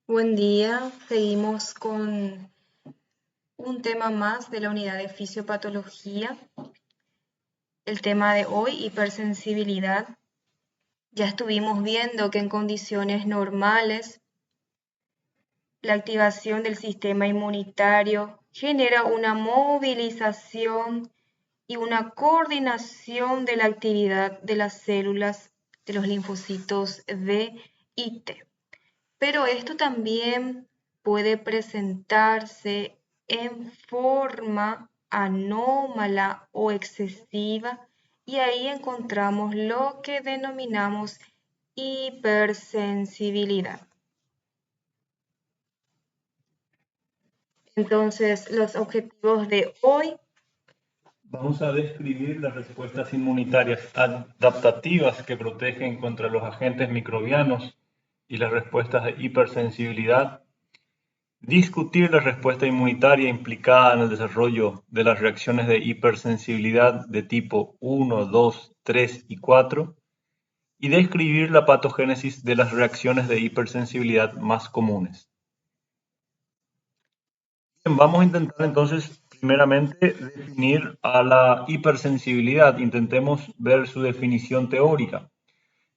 Buen día, seguimos con un tema más de la unidad de fisiopatología. El tema de hoy, hipersensibilidad. Ya estuvimos viendo que en condiciones normales la activación del sistema inmunitario genera una movilización y una coordinación de la actividad de las células de los linfocitos B y T. Pero esto también puede presentarse en forma anómala o excesiva y ahí encontramos lo que denominamos hipersensibilidad. Entonces, los objetivos de hoy. Vamos a describir las respuestas inmunitarias adaptativas que protegen contra los agentes microbianos y las respuestas de hipersensibilidad. Discutir la respuesta inmunitaria implicada en el desarrollo de las reacciones de hipersensibilidad de tipo 1, 2, 3 y 4. Y describir la patogénesis de las reacciones de hipersensibilidad más comunes. Bien, vamos a intentar entonces primeramente definir a la hipersensibilidad. Intentemos ver su definición teórica.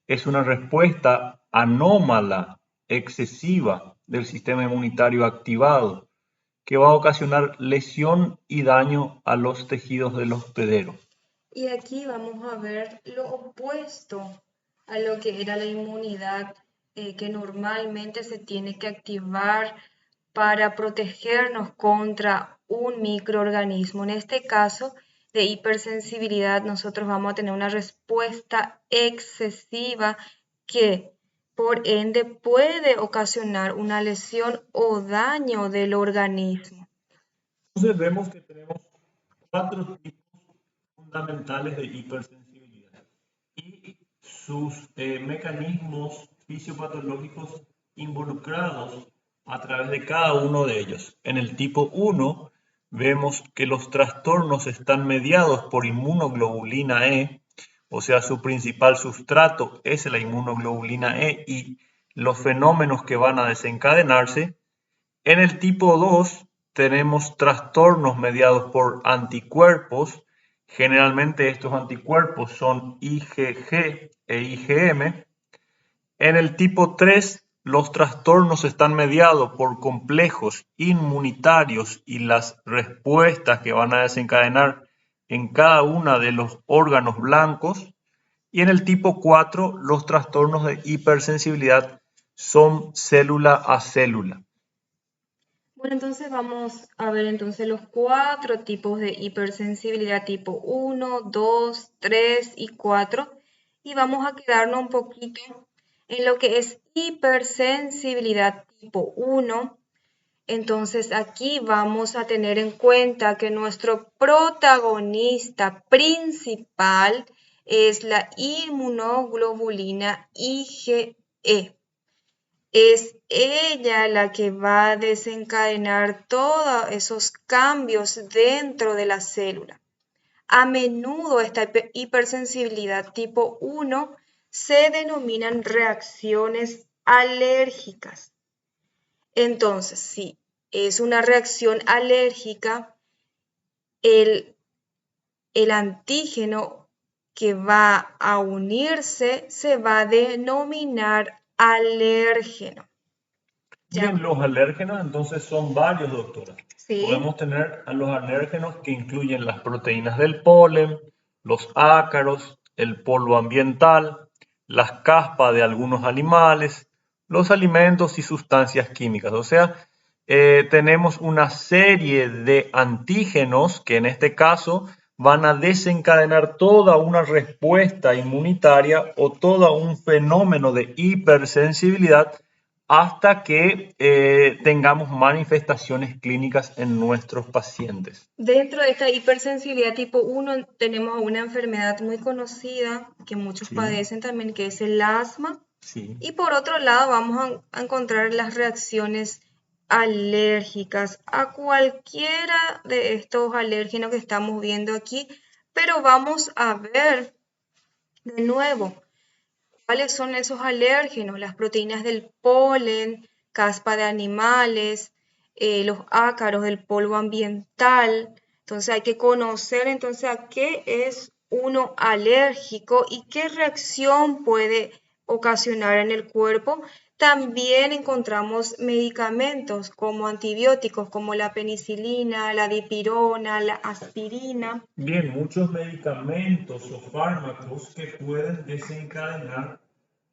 Es una respuesta anómala, excesiva del sistema inmunitario activado que va a ocasionar lesión y daño a los tejidos del hospedero. Y aquí vamos a ver lo opuesto a lo que era la inmunidad que normalmente se tiene que activar para protegernos contra un microorganismo. En este caso de hipersensibilidad, nosotros vamos a tener una respuesta excesiva que por ende puede ocasionar una lesión o daño del organismo. Entonces vemos que tenemos cuatro tipos fundamentales de hipersensibilidad y sus mecanismos fisiopatológicos involucrados a través de cada uno de ellos. En el tipo 1 vemos que los trastornos están mediados por inmunoglobulina E, o sea, su principal sustrato es la inmunoglobulina E y los fenómenos que van a desencadenarse. En el tipo 2 tenemos trastornos mediados por anticuerpos. Generalmente estos anticuerpos son IgG e IgM. En el tipo 3 los trastornos están mediados por complejos inmunitarios y las respuestas que van a desencadenar en cada uno de los órganos blancos. Y en el tipo 4 los trastornos de hipersensibilidad son célula a célula. Bueno, entonces vamos a ver entonces los cuatro tipos de hipersensibilidad tipo 1, 2, 3 y 4 y vamos a quedarnos un poquito en lo que es hipersensibilidad tipo 1. Entonces aquí vamos a tener en cuenta que nuestro protagonista principal es la inmunoglobulina IgE. Es ella la que va a desencadenar todos esos cambios dentro de la célula. A menudo esta hipersensibilidad tipo 1 se denominan reacciones alérgicas. Entonces, si es una reacción alérgica, el antígeno que va a unirse se va a denominar alérgeno. Bien, los alérgenos entonces son varios, doctora. Sí, Podemos tener a los alérgenos que incluyen las proteínas del polen, los ácaros, el polvo ambiental, las caspas de algunos animales, los alimentos y sustancias químicas. O sea, tenemos una serie de antígenos que en este caso van a desencadenar toda una respuesta inmunitaria o todo un fenómeno de hipersensibilidad hasta que tengamos manifestaciones clínicas en nuestros pacientes. dentro de esta hipersensibilidad tipo 1 tenemos una enfermedad muy conocida que muchos Sí, padecen también, que es el asma. sí. Y por otro lado vamos a encontrar las reacciones alérgicas a cualquiera de estos alérgenos que estamos viendo aquí, pero vamos a ver de nuevo cuáles son esos alérgenos, las proteínas del polen, caspa de animales, los ácaros del polvo ambiental. Entonces hay que conocer entonces a qué es uno alérgico y qué reacción puede ocasionar en el cuerpo. También encontramos medicamentos como antibióticos, como la penicilina, la dipirona, la aspirina. Bien, muchos medicamentos o fármacos que pueden desencadenar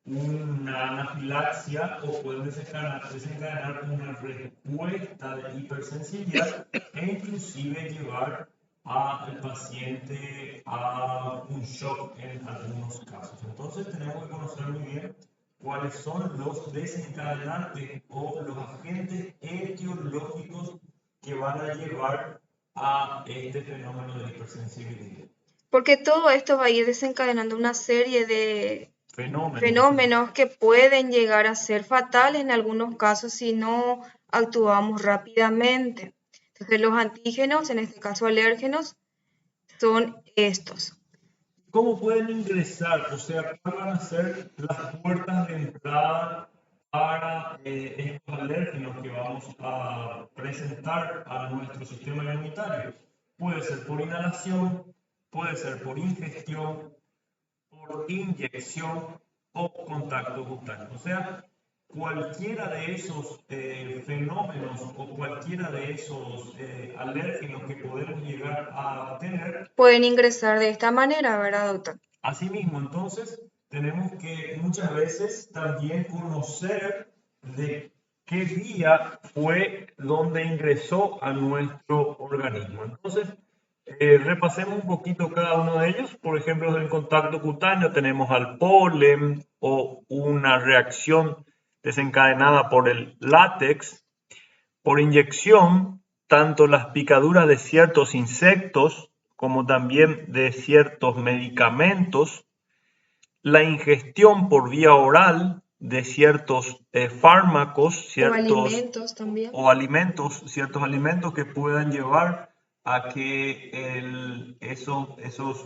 una anafilaxia o pueden desencadenar una respuesta de hipersensibilidad e inclusive llevar al paciente a un shock en algunos casos. Entonces tenemos que conocer muy bien cuáles son los desencadenantes o los agentes etiológicos que van a llevar a este fenómeno de hipersensibilidad. Porque todo esto va a ir desencadenando una serie de Fenómenos. fenómenos que pueden llegar a ser fatales en algunos casos si no actuamos rápidamente. Entonces los antígenos, en este caso alérgenos, son estos. ¿Cómo pueden ingresar? O sea, ¿cuáles van a ser las puertas de entrada para estos alérgenos que vamos a presentar a nuestro sistema inmunitario? Puede ser por inhalación, puede ser por ingestión, por inyección o contacto cutáneo. O sea, cualquiera de esos fenómenos o cualquiera de esos alérgenos que podemos llegar a tener. Pueden ingresar de esta manera, ¿verdad, doctor? Asimismo, entonces, tenemos que muchas veces también conocer de qué vía fue donde ingresó a nuestro organismo. Entonces, repasemos un poquito cada uno de ellos. Por ejemplo, en contacto cutáneo tenemos al polen o una reacción desencadenada por el látex. Por inyección, tanto las picaduras de ciertos insectos como también de ciertos medicamentos, la ingestión por vía oral de ciertos fármacos, alimentos, ciertos alimentos que puedan llevar a que esos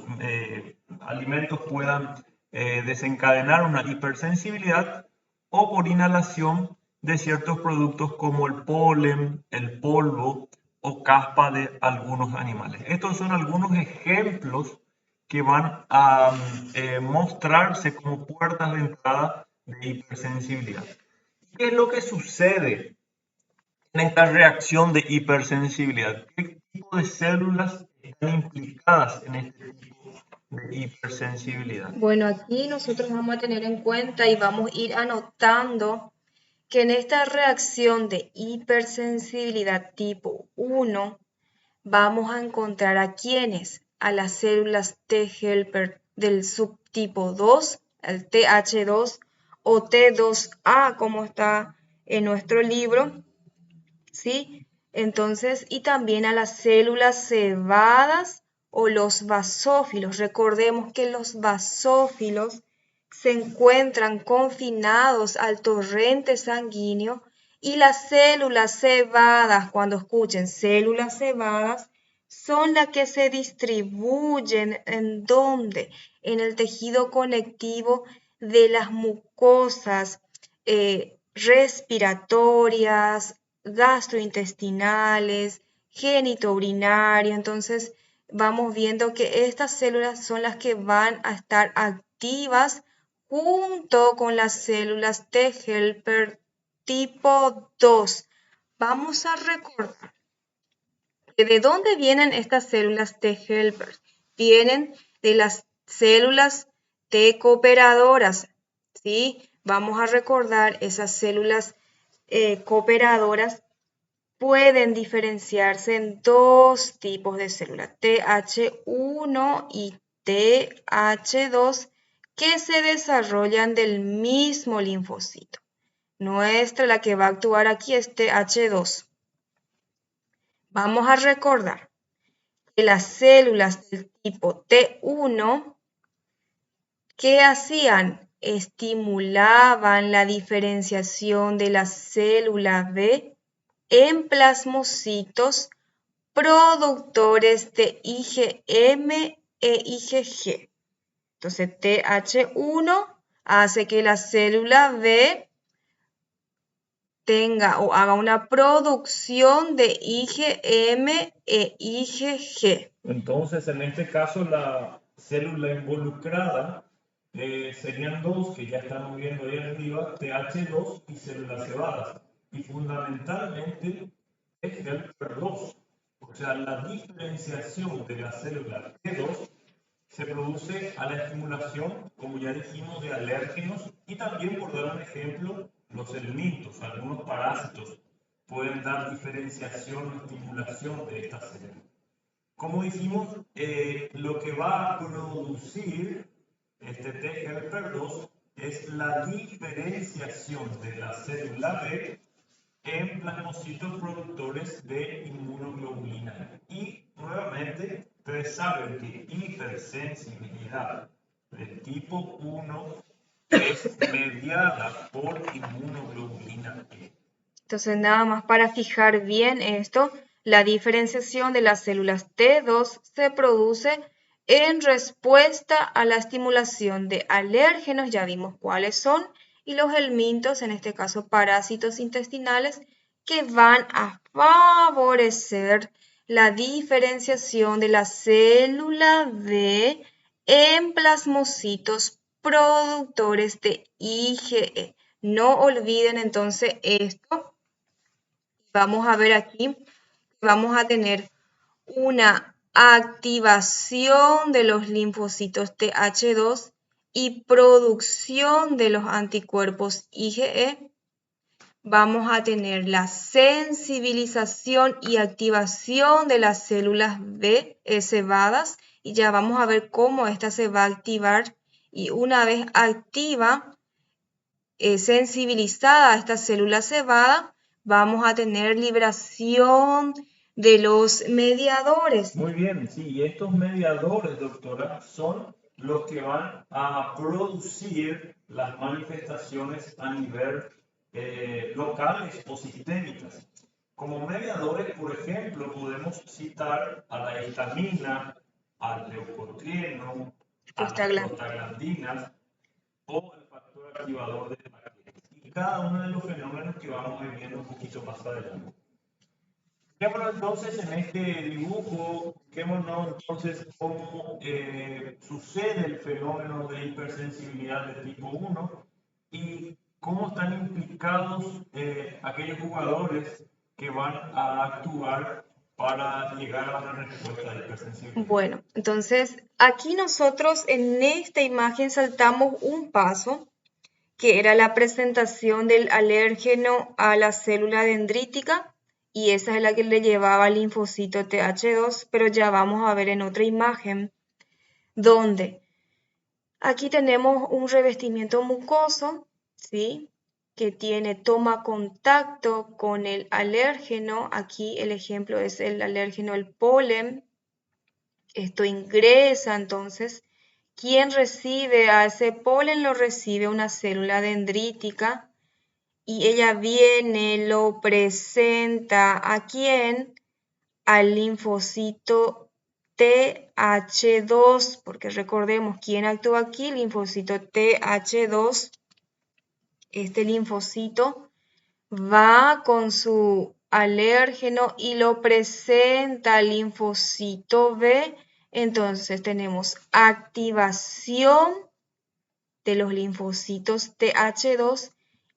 alimentos puedan desencadenar una hipersensibilidad, o por inhalación de ciertos productos como el polen, el polvo o caspa de algunos animales. Estos son algunos ejemplos que van a mostrarse como puertas de entrada de hipersensibilidad. ¿Qué es lo que sucede en esta reacción de hipersensibilidad? ¿Qué tipo de células están implicadas en este tipo de hipersensibilidad? Bueno, aquí nosotros vamos a tener en cuenta y vamos a ir anotando que en esta reacción de hipersensibilidad tipo 1 vamos a encontrar a quienes, a las células T helper del subtipo 2, el TH2 o T2A como está en nuestro libro, ¿sí? Entonces, y también a las células cebadas o los basófilos. Recordemos que los basófilos se encuentran confinados al torrente sanguíneo y las células cebadas, cuando escuchen células cebadas, son las que se distribuyen en dónde, en el tejido conectivo de las mucosas respiratorias, gastrointestinales, genitourinario. Entonces, vamos viendo que estas células son las que van a estar activas junto con las células T helper tipo 2. Vamos a recordar que de dónde vienen estas células T helper. Vienen de las células T cooperadoras, ¿sí? Vamos a recordar esas células cooperadoras pueden diferenciarse en dos tipos de células, TH1 y TH2, que se desarrollan del mismo linfocito. Nuestra, la que va a actuar aquí es TH2. Vamos a recordar que las células del tipo T1, ¿qué hacían? Estimulaban la diferenciación de la célula B en plasmocitos productores de IgM e IgG. Entonces, TH1 hace que la célula B tenga o haga una producción de IgM e IgG. Entonces, en este caso, la célula involucrada serían dos que ya estamos viendo ahí arriba, TH2 y células cebadas. Y fundamentalmente es helper 2. O sea, la diferenciación de la célula T2 se produce a la estimulación, como ya dijimos, de alérgenos y también, por dar un ejemplo, los elementos, algunos parásitos pueden dar diferenciación o estimulación de esta célula. Como dijimos, lo que va a producir este T helper 2 es la diferenciación de la célula B en plasmocitos productores de inmunoglobulina. Y nuevamente, ustedes saben que hipersensibilidad del tipo 1 es mediada por inmunoglobulina E. Entonces, nada más para fijar bien esto, la diferenciación de las células T2 se produce en respuesta a la estimulación de alérgenos, ya vimos cuáles son, y los helmintos, en este caso parásitos intestinales, que van a favorecer la diferenciación de la célula B en plasmocitos productores de IgE. No olviden entonces esto. Vamos a ver aquí, vamos a tener una activación de los linfocitos TH2 y producción de los anticuerpos IgE. Vamos a tener la sensibilización y activación de las células B cebadas y ya vamos a ver cómo esta se va a activar y una vez activa, sensibilizada esta célula cebada, vamos a tener liberación de los mediadores. Muy bien, sí, y estos mediadores, doctora, son los que van a producir las manifestaciones a nivel locales o sistémicas. Como mediadores, por ejemplo, podemos citar a la histamina, al leucotrieno, a las prostaglandinas o el factor activador de plaquetas. Y cada uno de los fenómenos que vamos a ir viendo un poquito más adelante. Fijémonos entonces en este dibujo, fijémonos entonces cómo sucede el fenómeno de hipersensibilidad de tipo 1 y cómo están implicados aquellos jugadores que van a actuar para llegar a una respuesta de hipersensibilidad. Bueno, entonces aquí nosotros en esta imagen saltamos un paso, que era la presentación del alérgeno a la célula dendrítica, y esa es la que le llevaba al linfocito TH2, pero ya vamos a ver en otra imagen, donde aquí tenemos un revestimiento mucoso, ¿sí? Que toma contacto con el alérgeno. Aquí el ejemplo es el alérgeno, el polen. Esto ingresa entonces. ¿Quién recibe a ese polen? Lo recibe una célula dendrítica y ella viene, lo presenta ¿a quién? Al linfocito TH2, porque recordemos quién actúa aquí, linfocito TH2. Este linfocito va con su alérgeno y lo presenta al linfocito B. Entonces tenemos activación de los linfocitos TH2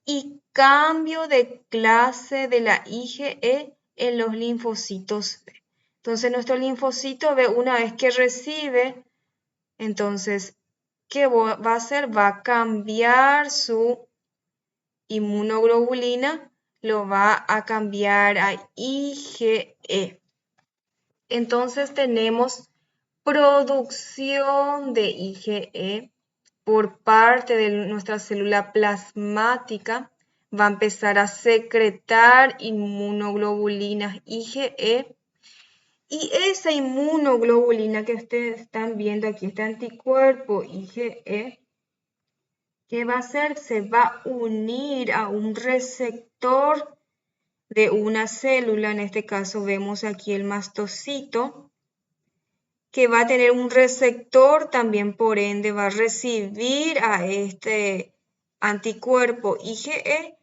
y cambio de clase de la IgE en los linfocitos B. Entonces nuestro linfocito B, una vez que recibe, entonces, ¿qué va a hacer? Va a cambiar su inmunoglobulina, lo va a cambiar a IgE. Entonces tenemos producción de IgE por parte de nuestra célula plasmática, va a empezar a secretar inmunoglobulinas IgE y esa inmunoglobulina que ustedes están viendo aquí, este anticuerpo IgE, ¿qué va a hacer? Se va a unir a un receptor de una célula, en este caso vemos aquí el mastocito, que va a tener un receptor, también por ende va a recibir a este anticuerpo IgE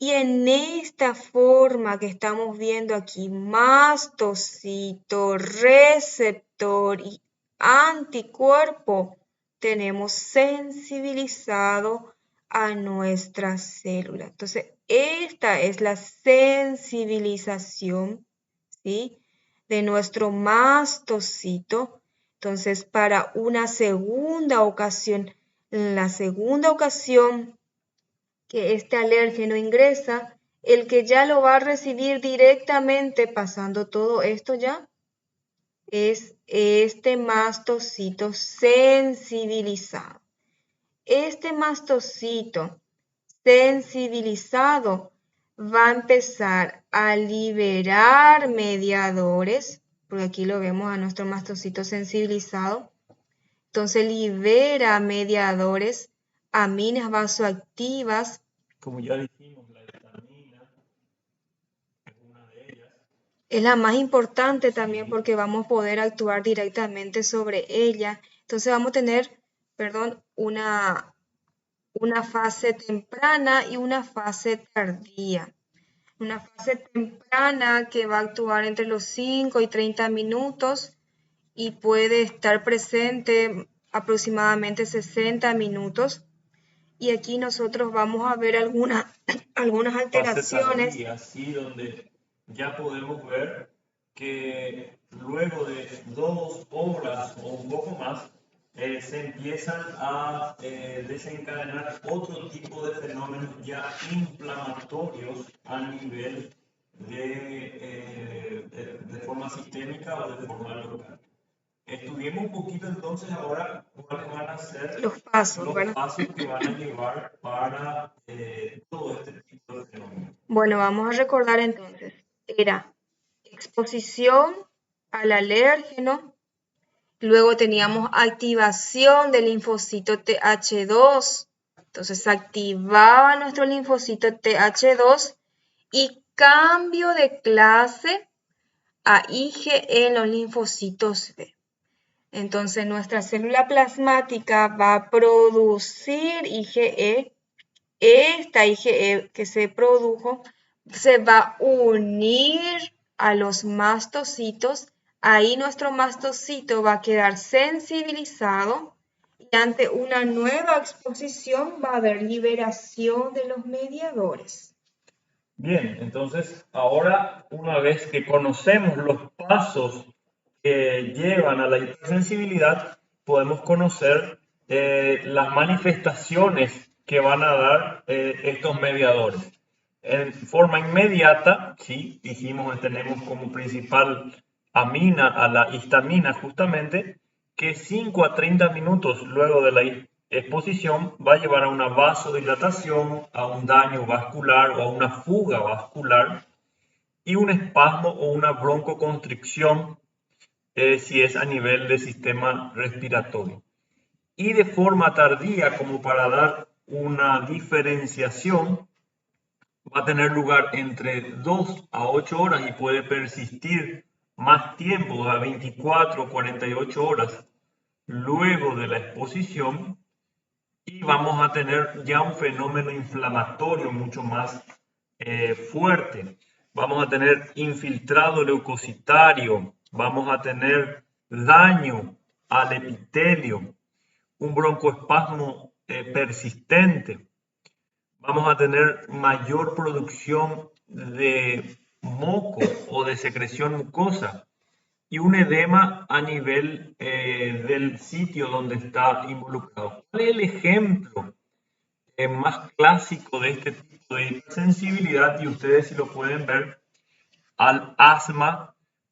Y en esta forma que estamos viendo aquí, mastocito, receptor y anticuerpo, tenemos sensibilizado a nuestra célula. Entonces, esta es la sensibilización, ¿sí?, de nuestro mastocito. Entonces, para una segunda ocasión, en la segunda ocasión que este alérgeno ingresa, el que ya lo va a recibir directamente pasando todo esto ya es este mastocito sensibilizado. Este mastocito sensibilizado va a empezar a liberar mediadores, porque aquí lo vemos a nuestro mastocito sensibilizado. Entonces libera mediadores, aminas vasoactivas. Como ya dijimos, la histamina es una de ellas. Es la más importante también porque vamos a poder actuar directamente sobre ella. Entonces vamos a tener, perdón, una fase temprana y una fase tardía. Una fase temprana que va a actuar entre los 5 y 30 minutos y puede estar presente aproximadamente 60 minutos. Y aquí nosotros vamos a ver algunas Fase alteraciones. tardía, así donde ya podemos ver que luego de 2 horas o un poco más, se empiezan a desencadenar otro tipo de fenómenos ya inflamatorios a nivel de forma sistémica o de forma local. Estudiemos un poquito entonces ahora cuáles van a ser Los pasos, los ¿verdad? pasos que van a llevar para todo este tipo de fenómenos. Bueno, vamos a recordar entonces. Era exposición al alérgeno, luego teníamos activación del linfocito TH2, entonces se activaba nuestro linfocito TH2 y cambio de clase a IgE en los linfocitos B. Entonces nuestra célula plasmática va a producir IgE. Esta IgE que se produjo se va a unir a los mastocitos. Ahí nuestro mastocito va a quedar sensibilizado y ante una nueva exposición va a haber liberación de los mediadores. Bien, entonces ahora una vez que conocemos los pasos que llevan a la hipersensibilidad, podemos conocer las manifestaciones que van a dar estos mediadores. En forma inmediata, sí, dijimos que tenemos como principal amina a la histamina justamente, que 5 a 30 minutos luego de la exposición va a llevar a una vasodilatación, a un daño vascular o a una fuga vascular y un espasmo o una broncoconstricción si es a nivel del sistema respiratorio. Y de forma tardía, como para dar una diferenciación, va a tener lugar entre 2 a 8 horas y puede persistir más tiempo, a 24 o 48 horas luego de la exposición, y vamos a tener ya un fenómeno inflamatorio mucho más fuerte. Vamos a tener infiltrado leucocitario, vamos a tener daño al epitelio, un broncoespasmo persistente, vamos a tener mayor producción de moco o de secreción mucosa y un edema a nivel del sitio donde está involucrado. ¿Cuál es el ejemplo más clásico de este tipo de hipersensibilidad? Y ustedes, si lo pueden ver, al asma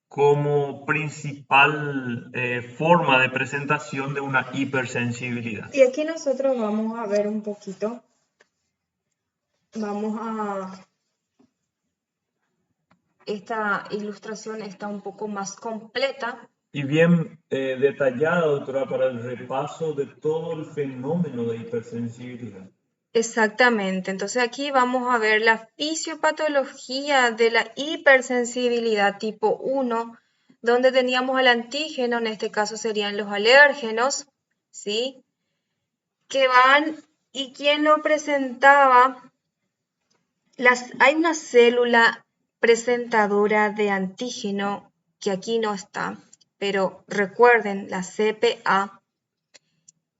como principal forma de presentación de una hipersensibilidad. Y aquí nosotros vamos a ver un poquito, esta ilustración está un poco más completa. Y bien detallada, doctora, para el repaso de todo el fenómeno de hipersensibilidad. Exactamente, entonces aquí vamos a ver la fisiopatología de la hipersensibilidad tipo 1, donde teníamos el antígeno, en este caso serían los alérgenos, ¿sí? Que van, y quién lo presentaba Hay una célula presentadora de antígeno que aquí no está, pero recuerden la CPA,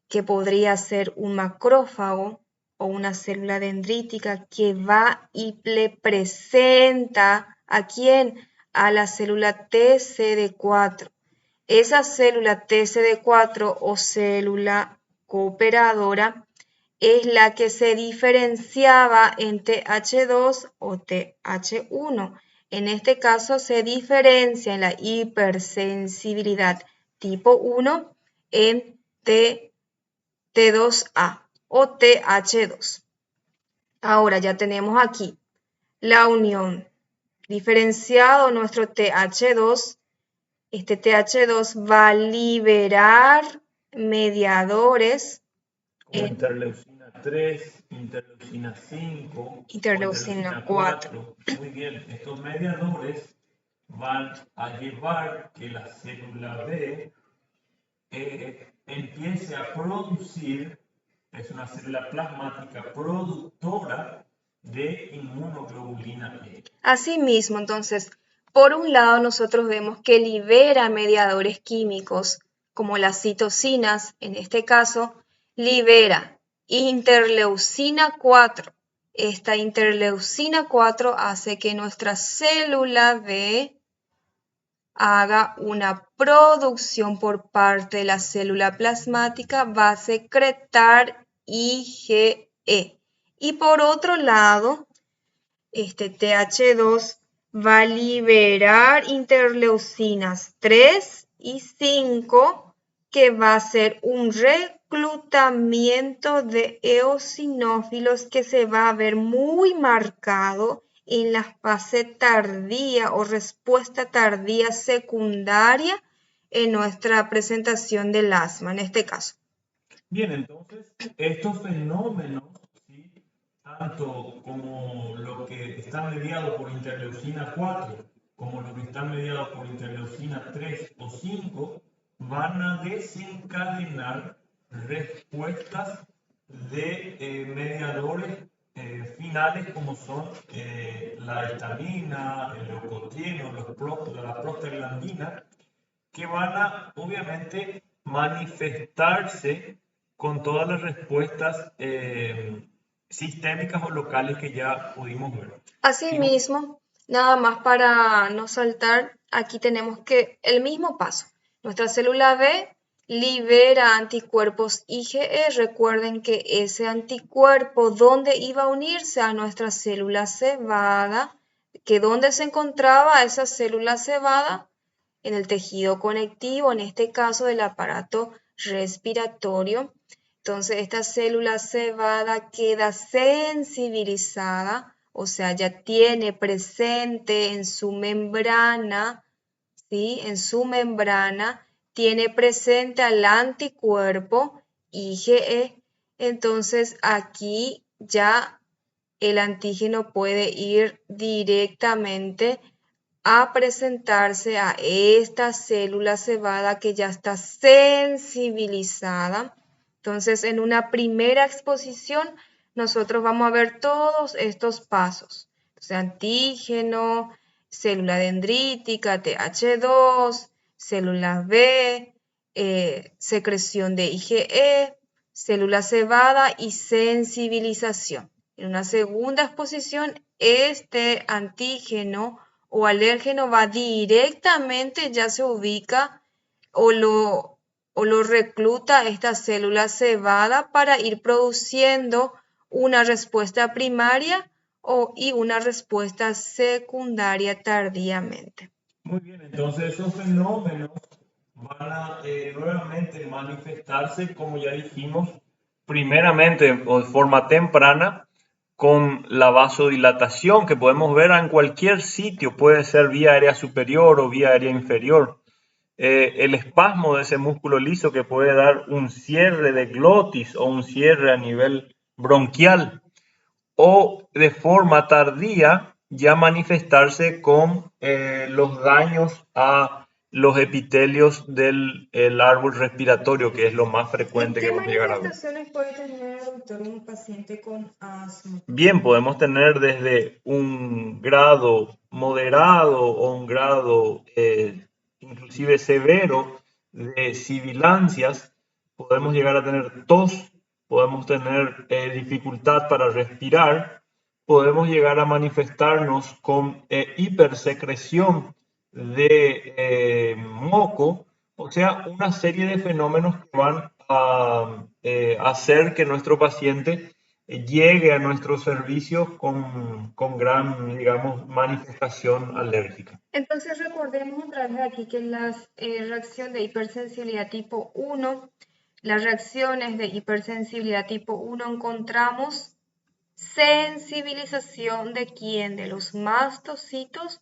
que podría ser un macrófago o una célula dendrítica que va y le presenta ¿a quién? A la célula TCD4. Esa célula TCD4 o célula cooperadora es la que se diferenciaba en TH2 o TH1. En este caso se diferencia en la hipersensibilidad tipo 1 en T2A o TH2. Ahora ya tenemos aquí la unión. Diferenciado nuestro TH2, este TH2 va a liberar mediadores como interleucina 3, interleucina 5 o interleucina interleucina 4. 4. Muy bien, estos mediadores van a llevar que la célula B empiece a producir, es una célula plasmática productora de inmunoglobulina E. Asimismo, entonces, por un lado nosotros vemos que libera mediadores químicos como las citocinas, en este caso, libera interleucina 4. Esta interleucina 4 hace que nuestra célula B haga una producción por parte de la célula plasmática, va a secretar IgE. Y por otro lado, este TH2 va a liberar interleucinas 3 y 5, que va a ser un reclutamiento de eosinófilos que se va a ver muy marcado en la fase tardía o respuesta tardía secundaria en nuestra presentación del asma, en este caso. Bien, entonces, estos fenómenos, ¿sí?, tanto como lo que está mediado por interleucina 4, como lo que está mediado por interleucina 3 o 5, van a desencadenar respuestas de mediadores finales como son la histamina, el leucotrieno, la prostaglandina, que van a obviamente manifestarse con todas las respuestas sistémicas o locales que ya pudimos ver. Asimismo, nada más para no saltar, aquí tenemos que el mismo paso. Nuestra célula B libera anticuerpos IgE. Recuerden que ese anticuerpo, ¿dónde iba a unirse? A nuestra célula cebada, que ¿dónde se encontraba esa célula cebada? En el tejido conectivo, en este caso del aparato respiratorio. Entonces, esta célula cebada queda sensibilizada, o sea, ya tiene presente en su membrana, ¿sí? En su membrana tiene presente al anticuerpo IgE. Entonces, aquí ya el antígeno puede ir directamente a presentarse a esta célula cebada que ya está sensibilizada. Entonces, en una primera exposición, nosotros vamos a ver todos estos pasos. Entonces, antígeno, célula dendrítica, TH2, célula B, secreción de IgE, célula cebada y sensibilización. En una segunda exposición, este antígeno o alérgeno va directamente, ya se ubica o lo recluta esta célula cebada para ir produciendo una respuesta primaria y una respuesta secundaria tardíamente. Muy bien, entonces esos fenómenos van a nuevamente manifestarse, como ya dijimos, primeramente o de forma temprana con la vasodilatación que podemos ver en cualquier sitio, puede ser vía aérea superior o vía aérea inferior. El espasmo de ese músculo liso que puede dar un cierre de glotis o un cierre a nivel bronquial, o de forma tardía ya manifestarse con los daños a los epitelios del el árbol respiratorio, que es lo más frecuente que ¿Qué vamos a llegar a ver. manifestaciones puede tener, doctor, un paciente con asma? Bien, podemos tener desde un grado moderado o un grado inclusive severo de sibilancias, podemos llegar a tener tos, podemos tener dificultad para respirar, podemos llegar a manifestarnos con hipersecreción de moco, o sea, una serie de fenómenos que van a hacer que nuestro paciente llegue a nuestros servicios con gran, digamos, manifestación alérgica. Entonces recordemos otra vez aquí que la reacción de hipersensibilidad tipo 1, las reacciones de hipersensibilidad tipo 1 encontramos sensibilización de quién, de los mastocitos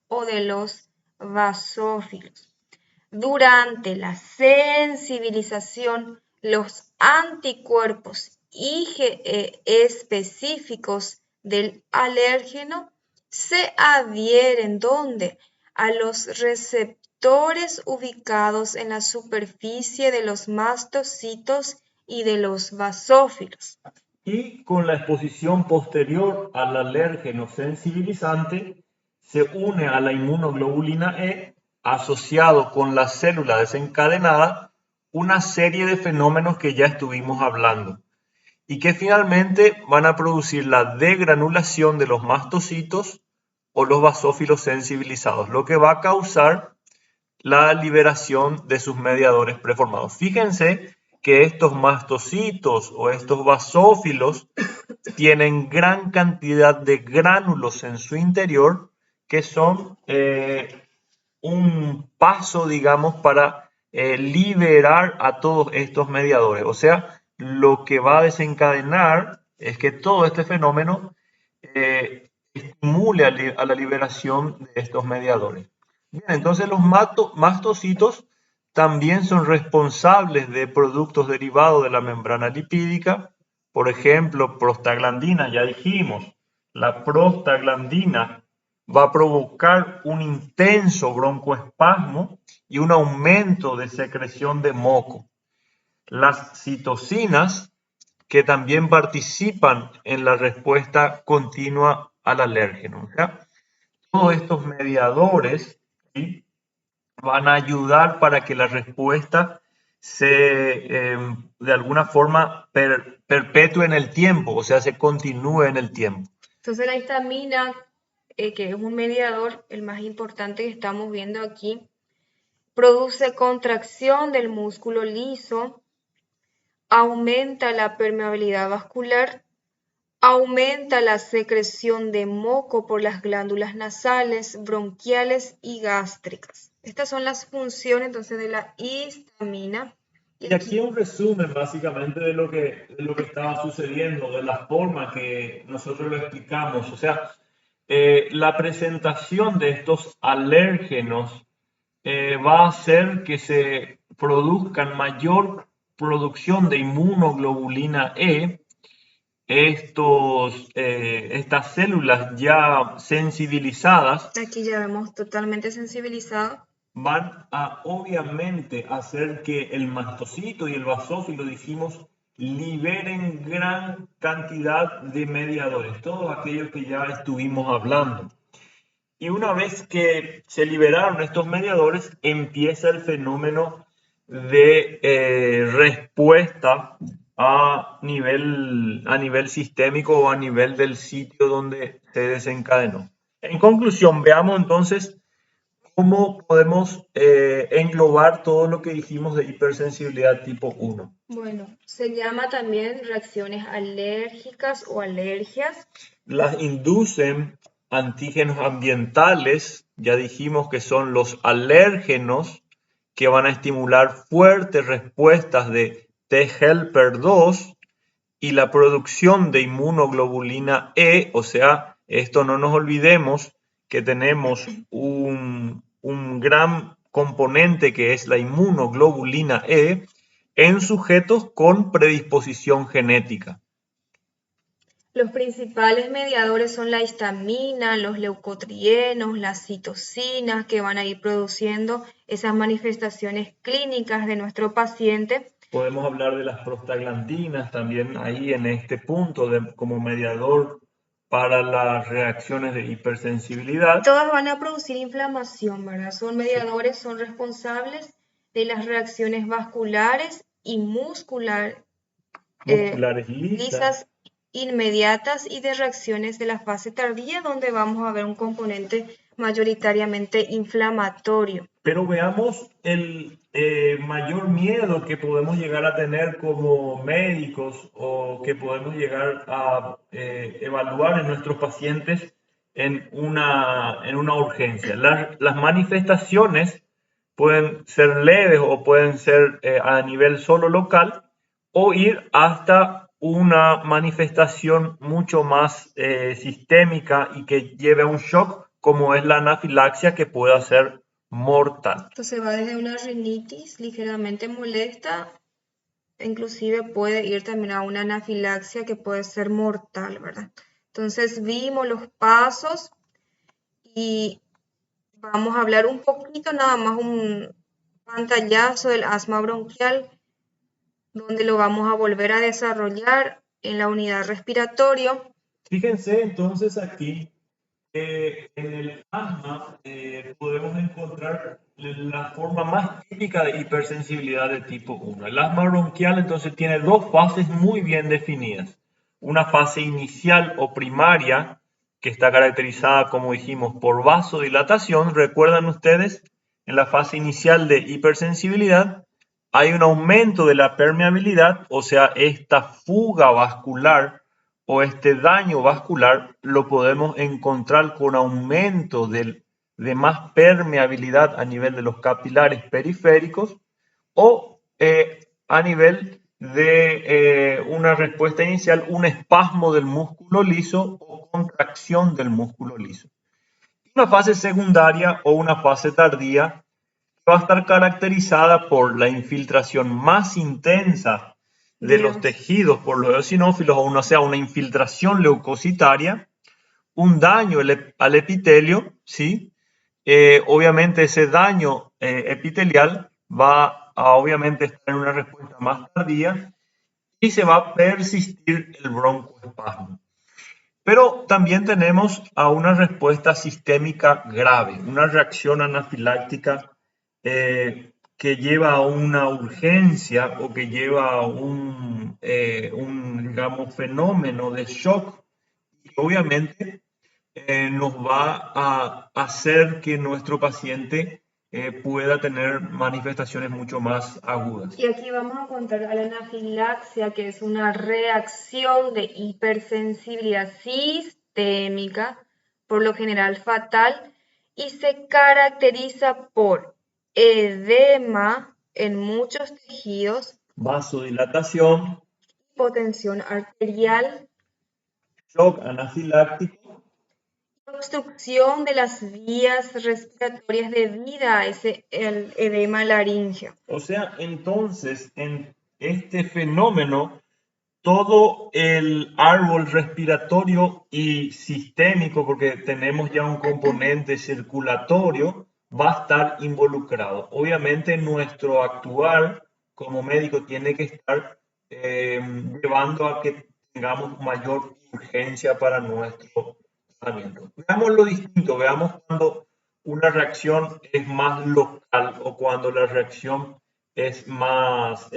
o de los basófilos. Durante la sensibilización, los anticuerpos específicos del alérgeno se adhieren ¿dónde? A los receptores ubicados en la superficie de los mastocitos y de los basófilos. Y con la exposición posterior al alérgeno sensibilizante, se une a la inmunoglobulina E, asociado con la célula desencadenada, una serie de fenómenos que ya estuvimos hablando y que finalmente van a producir la degranulación de los mastocitos o los basófilos sensibilizados, lo que va a causar la liberación de sus mediadores preformados. Fíjense que estos mastocitos o estos basófilos tienen gran cantidad de gránulos en su interior que son un paso, digamos, para liberar a todos estos mediadores. O sea, lo que va a desencadenar es que todo este fenómeno estimule a la liberación de estos mediadores. Bien, entonces los mastocitos también son responsables de productos derivados de la membrana lipídica, por ejemplo, prostaglandina, ya dijimos, la prostaglandina va a provocar un intenso broncoespasmo y un aumento de secreción de moco. Las citocinas, que también participan en la respuesta continua al alérgeno. O sea, todos estos mediadores, ¿sí?, van a ayudar para que la respuesta se, de alguna forma, perpetúe en el tiempo, o sea, se continúe en el tiempo. Entonces la histamina, que es un mediador, el más importante que estamos viendo aquí, produce contracción del músculo liso, aumenta la permeabilidad vascular, aumenta la secreción de moco por las glándulas nasales, bronquiales y gástricas. Estas son las funciones entonces de la histamina. Y aquí un resumen básicamente de lo que estaba sucediendo, de la forma que nosotros lo explicamos. O sea, la presentación de estos alérgenos va a hacer que se produzcan mayor producción de inmunoglobulina E. Estas células ya sensibilizadas Aquí ya vemos totalmente sensibilizado. van a obviamente hacer que el mastocito y el basófilo, dijimos, liberen gran cantidad de mediadores, todos aquellos que ya estuvimos hablando. Y una vez que se liberaron estos mediadores, empieza el fenómeno de respuesta a nivel sistémico o a nivel del sitio donde se desencadenó. En conclusión, veamos entonces cómo podemos englobar todo lo que dijimos de hipersensibilidad tipo 1. Bueno, se llama también reacciones alérgicas o alergias. Las inducen antígenos ambientales, ya dijimos que son los alérgenos que van a estimular fuertes respuestas de T-helper 2 y la producción de inmunoglobulina E, o sea, esto no nos olvidemos que tenemos un gran componente que es la inmunoglobulina E en sujetos con predisposición genética. Los principales mediadores son la histamina, los leucotrienos, las citocinas que van a ir produciendo esas manifestaciones clínicas de nuestro paciente. Podemos hablar de las prostaglandinas también ahí en este punto como mediador para las reacciones de hipersensibilidad. Todas van a producir inflamación, ¿verdad? Son mediadores, son responsables de las reacciones vasculares y musculares lisas inmediatas y de reacciones de la fase tardía, donde vamos a ver un componente mayoritariamente inflamatorio. Pero veamos el mayor miedo que podemos llegar a tener como médicos o que podemos llegar a evaluar en nuestros pacientes en una urgencia. Las manifestaciones pueden ser leves o pueden ser a nivel solo local o ir hasta una manifestación mucho más sistémica y que lleve a un shock, como es la anafilaxia, que pueda ser mortal. Entonces va desde una rinitis ligeramente molesta, inclusive puede ir también a una anafilaxia que puede ser mortal, ¿verdad? Entonces vimos los pasos y vamos a hablar un poquito, nada más un pantallazo del asma bronquial, donde lo vamos a volver a desarrollar en la unidad respiratoria. Fíjense entonces aquí, en el asma podemos encontrar la forma más típica de hipersensibilidad de tipo 1. El asma bronquial entonces tiene dos fases muy bien definidas. Una fase inicial o primaria, que está caracterizada, como dijimos, por vasodilatación. ¿Recuerdan ustedes? En la fase inicial de hipersensibilidad hay un aumento de la permeabilidad, o sea, esta fuga vascular o este daño vascular lo podemos encontrar con aumento de más permeabilidad a nivel de los capilares periféricos o a nivel de una respuesta inicial, un espasmo del músculo liso o contracción del músculo liso. Una fase secundaria o una fase tardía va a estar caracterizada por la infiltración más intensa de los tejidos por los eosinófilos, o sea, una infiltración leucocitaria, un daño al epitelio, ¿sí? Obviamente ese daño epitelial va a obviamente estar en una respuesta más tardía y se va a persistir el broncoespasmo. Pero también tenemos a una respuesta sistémica grave, una reacción anafiláctica que lleva a una urgencia o que lleva a un digamos, fenómeno de shock y obviamente nos va a hacer que nuestro paciente pueda tener manifestaciones mucho más agudas. Y aquí vamos a encontrar a la anafilaxia, que es una reacción de hipersensibilidad sistémica, por lo general fatal, y se caracteriza por edema en muchos tejidos, vasodilatación, hipotensión arterial, shock anafiláctico, obstrucción de las vías respiratorias debido a el edema laríngeo. O sea, entonces, en este fenómeno, todo el árbol respiratorio y sistémico, porque tenemos ya un componente circulatorio, va a estar involucrado. Obviamente, nuestro actuar como médico tiene que estar llevando a que tengamos mayor urgencia para nuestro tratamiento. Veamos lo distinto, veamos cuando una reacción es más local o cuando la reacción es más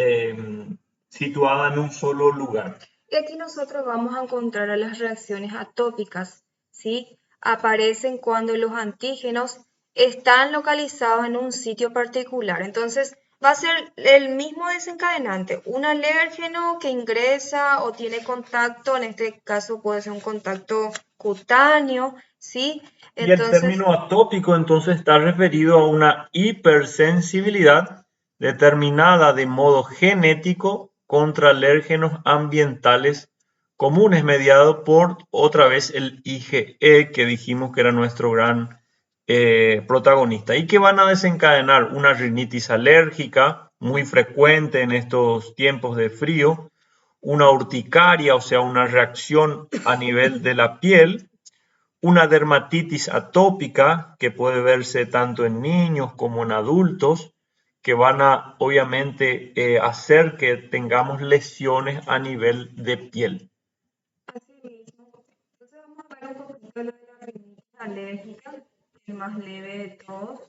situada en un solo lugar. Y aquí nosotros vamos a encontrar a las reacciones atópicas, ¿sí? Aparecen cuando los antígenos están localizados en un sitio particular. Entonces, va a ser el mismo desencadenante, un alérgeno que ingresa o tiene contacto, en este caso puede ser un contacto cutáneo, ¿sí? Entonces, y el término atópico entonces está referido a una hipersensibilidad determinada de modo genético contra alérgenos ambientales comunes, mediado por otra vez el IgE, que dijimos que era nuestro gran protagonista, y que van a desencadenar una rinitis alérgica muy frecuente en estos tiempos de frío, una urticaria, o sea, una reacción a nivel de la piel, una dermatitis atópica que puede verse tanto en niños como en adultos, que van a obviamente hacer que tengamos lesiones a nivel de piel. Así mismo. Entonces vamos a ver un poquito lo de la rinitis alérgica, el más leve de todos.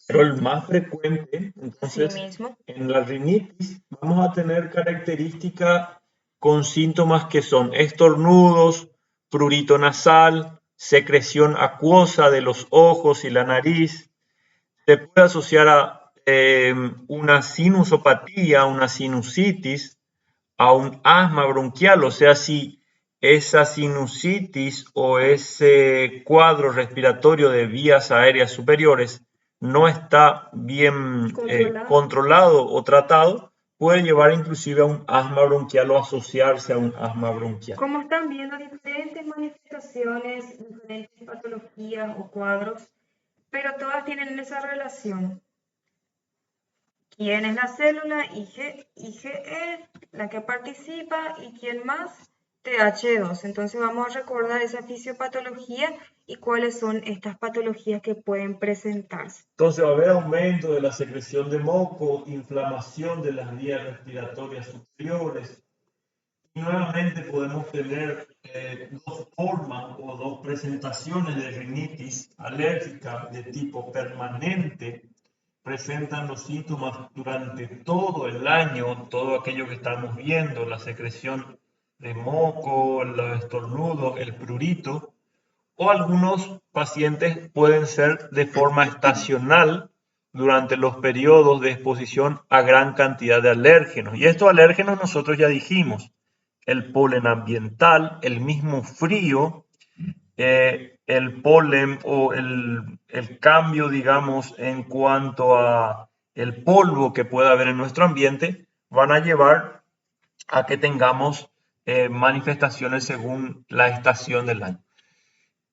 Pero el más frecuente, Así entonces, mismo. en la rinitis vamos a tener características con síntomas que son estornudos, prurito nasal, secreción acuosa de los ojos y la nariz. Se puede asociar a una sinusopatía, una sinusitis, a un asma bronquial, o sea, si esa sinusitis o ese cuadro respiratorio de vías aéreas superiores no está bien controlado o tratado, puede llevar inclusive a un asma bronquial o asociarse a un asma bronquial. Como están viendo, diferentes manifestaciones, diferentes patologías o cuadros, pero todas tienen esa relación. ¿Quién es la célula? IgE, la que participa, y quién más, TH2. Entonces vamos a recordar esa fisiopatología y cuáles son estas patologías que pueden presentarse. Entonces va a haber aumento de la secreción de moco, inflamación de las vías respiratorias superiores. Y nuevamente podemos tener dos formas o dos presentaciones de rinitis alérgica de tipo permanente. Presentan los síntomas durante todo el año, todo aquello que estamos viendo, la secreción de moco, los estornudos, el prurito, o algunos pacientes pueden ser de forma estacional durante los periodos de exposición a gran cantidad de alérgenos. Y estos alérgenos nosotros ya dijimos, el polen ambiental, el mismo frío, el polen o el cambio, digamos, en cuanto a el polvo que pueda haber en nuestro ambiente, van a llevar a que tengamos manifestaciones según la estación del año.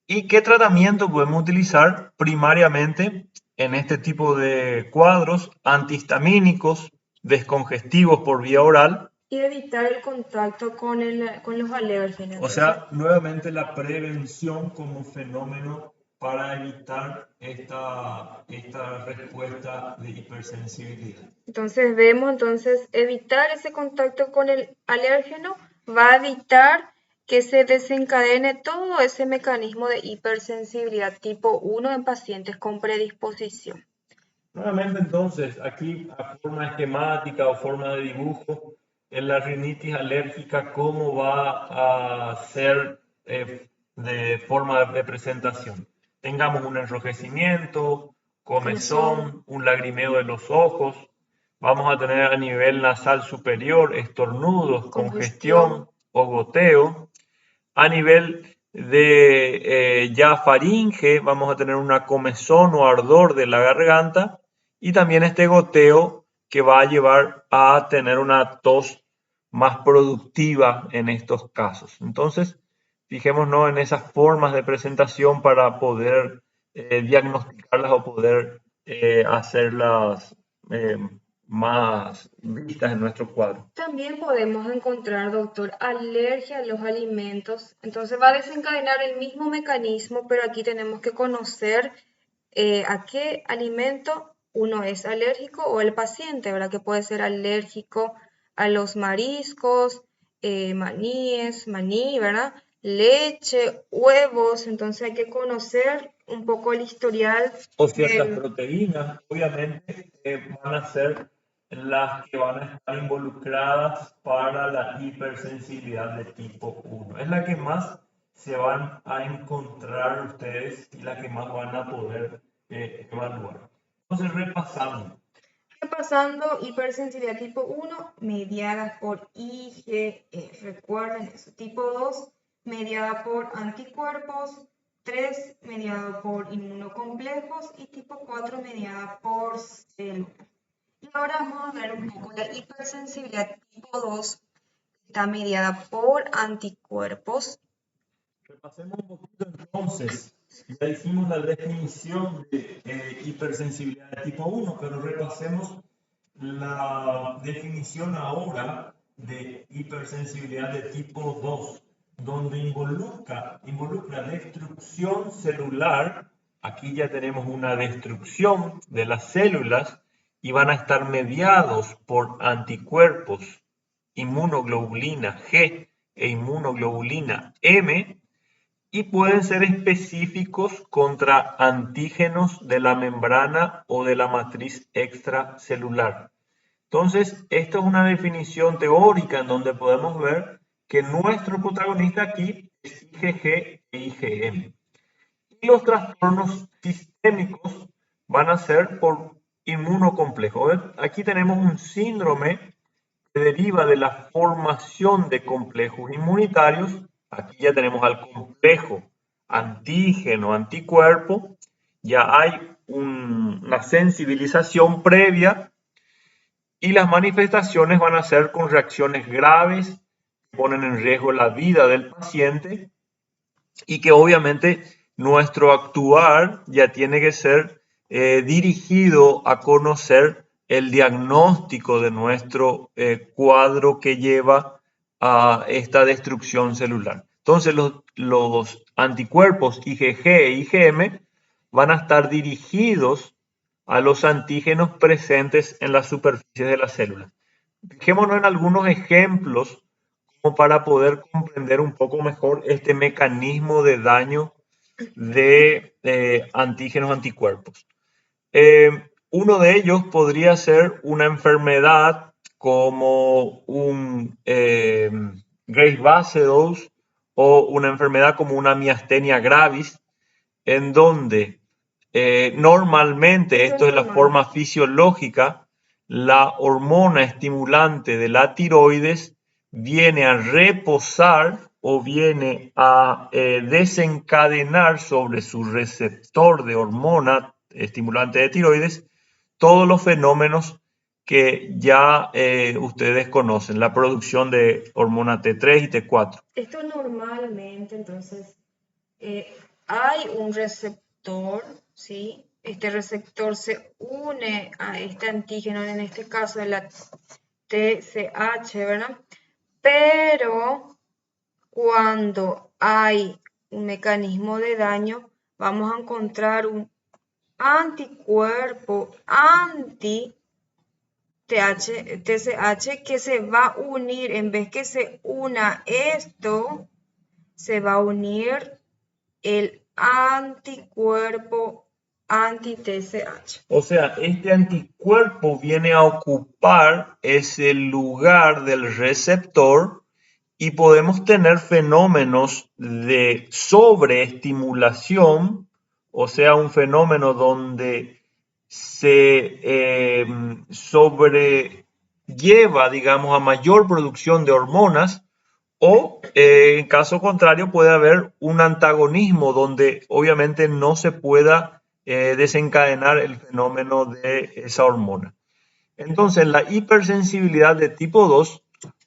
¿Y qué tratamiento podemos utilizar primariamente en este tipo de cuadros? Antihistamínicos, descongestivos por vía oral. Y evitar el contacto con los alérgenos. O sea, nuevamente la prevención como fenómeno para evitar esta respuesta de hipersensibilidad. Entonces vemos, evitar ese contacto con el alérgeno va a evitar que se desencadene todo ese mecanismo de hipersensibilidad tipo 1 en pacientes con predisposición. Nuevamente entonces, aquí a forma esquemática o forma de dibujo, en la rinitis alérgica, cómo va a ser de forma de presentación. Tengamos un enrojecimiento, comezón, un lagrimeo de los ojos, vamos a tener a nivel nasal superior estornudos, congestión o goteo. A nivel de ya faringe, vamos a tener una comezón o ardor de la garganta y también este goteo que va a llevar a tener una tos más productiva en estos casos. Entonces, fijémonos en esas formas de presentación para poder diagnosticarlas o poder hacerlas más vistas en nuestro cuadro. También podemos encontrar, doctor, alergia a los alimentos. Entonces va a desencadenar el mismo mecanismo, pero aquí tenemos que conocer a qué alimento uno es alérgico o el paciente, ¿verdad? Que puede ser alérgico a los mariscos, maní, ¿verdad? Leche, huevos. Entonces hay que conocer un poco el historial. O ciertas proteínas, obviamente, van a ser las que van a estar involucradas para la hipersensibilidad de tipo 1. Es la que más se van a encontrar ustedes y la que más van a poder evaluar. Entonces, Repasando, hipersensibilidad tipo 1, mediada por IgE, recuerden eso. Tipo 2, mediada por anticuerpos. 3, mediada por inmunocomplejos. Y tipo 4, mediada por células. Y ahora vamos a ver un poco la hipersensibilidad tipo 2, está mediada por anticuerpos. Repasemos un poquito entonces. Ya hicimos la definición de hipersensibilidad de tipo 1, pero repasemos la definición ahora de hipersensibilidad de tipo 2, donde involucra destrucción celular. Aquí ya tenemos una destrucción de las células y van a estar mediados por anticuerpos, inmunoglobulina G e inmunoglobulina M, y pueden ser específicos contra antígenos de la membrana o de la matriz extracelular. Entonces, esto es una definición teórica en donde podemos ver que nuestro protagonista aquí es IgG e IgM. Y los trastornos sistémicos van a ser por inmunocomplejo. Aquí tenemos un síndrome que deriva de la formación de complejos inmunitarios. Aquí ya tenemos al complejo antígeno-anticuerpo. Ya hay una sensibilización previa y las manifestaciones van a ser con reacciones graves que ponen en riesgo la vida del paciente y que obviamente nuestro actuar ya tiene que ser dirigido a conocer el diagnóstico de nuestro cuadro que lleva a esta destrucción celular. Entonces los anticuerpos IgG e IgM van a estar dirigidos a los antígenos presentes en las superficies de la célula. Fijémonos en algunos ejemplos como para poder comprender un poco mejor este mecanismo de daño de antígenos anticuerpos. Uno de ellos podría ser una enfermedad como un Graves Basedow o una enfermedad como una miastenia gravis, en donde normalmente, esto es la forma fisiológica, la hormona estimulante de la tiroides viene a reposar o viene a desencadenar sobre su receptor de hormona estimulante de tiroides todos los fenómenos que ya ustedes conocen, la producción de hormona T3 y T4. Esto normalmente, entonces, hay un receptor, ¿sí? Este receptor se une a este antígeno, en este caso de la TSH, ¿verdad? Pero cuando hay un mecanismo de daño, vamos a encontrar un anticuerpo anti-TSH que se va a unir, en vez que se una esto, se va a unir el anticuerpo anti-TSH. O sea, este anticuerpo viene a ocupar ese lugar del receptor y podemos tener fenómenos de sobreestimulación, o sea, un fenómeno donde se sobrelleva, digamos, a mayor producción de hormonas, o en caso contrario puede haber un antagonismo donde obviamente no se pueda desencadenar el fenómeno de esa hormona. Entonces, en la hipersensibilidad de tipo 2,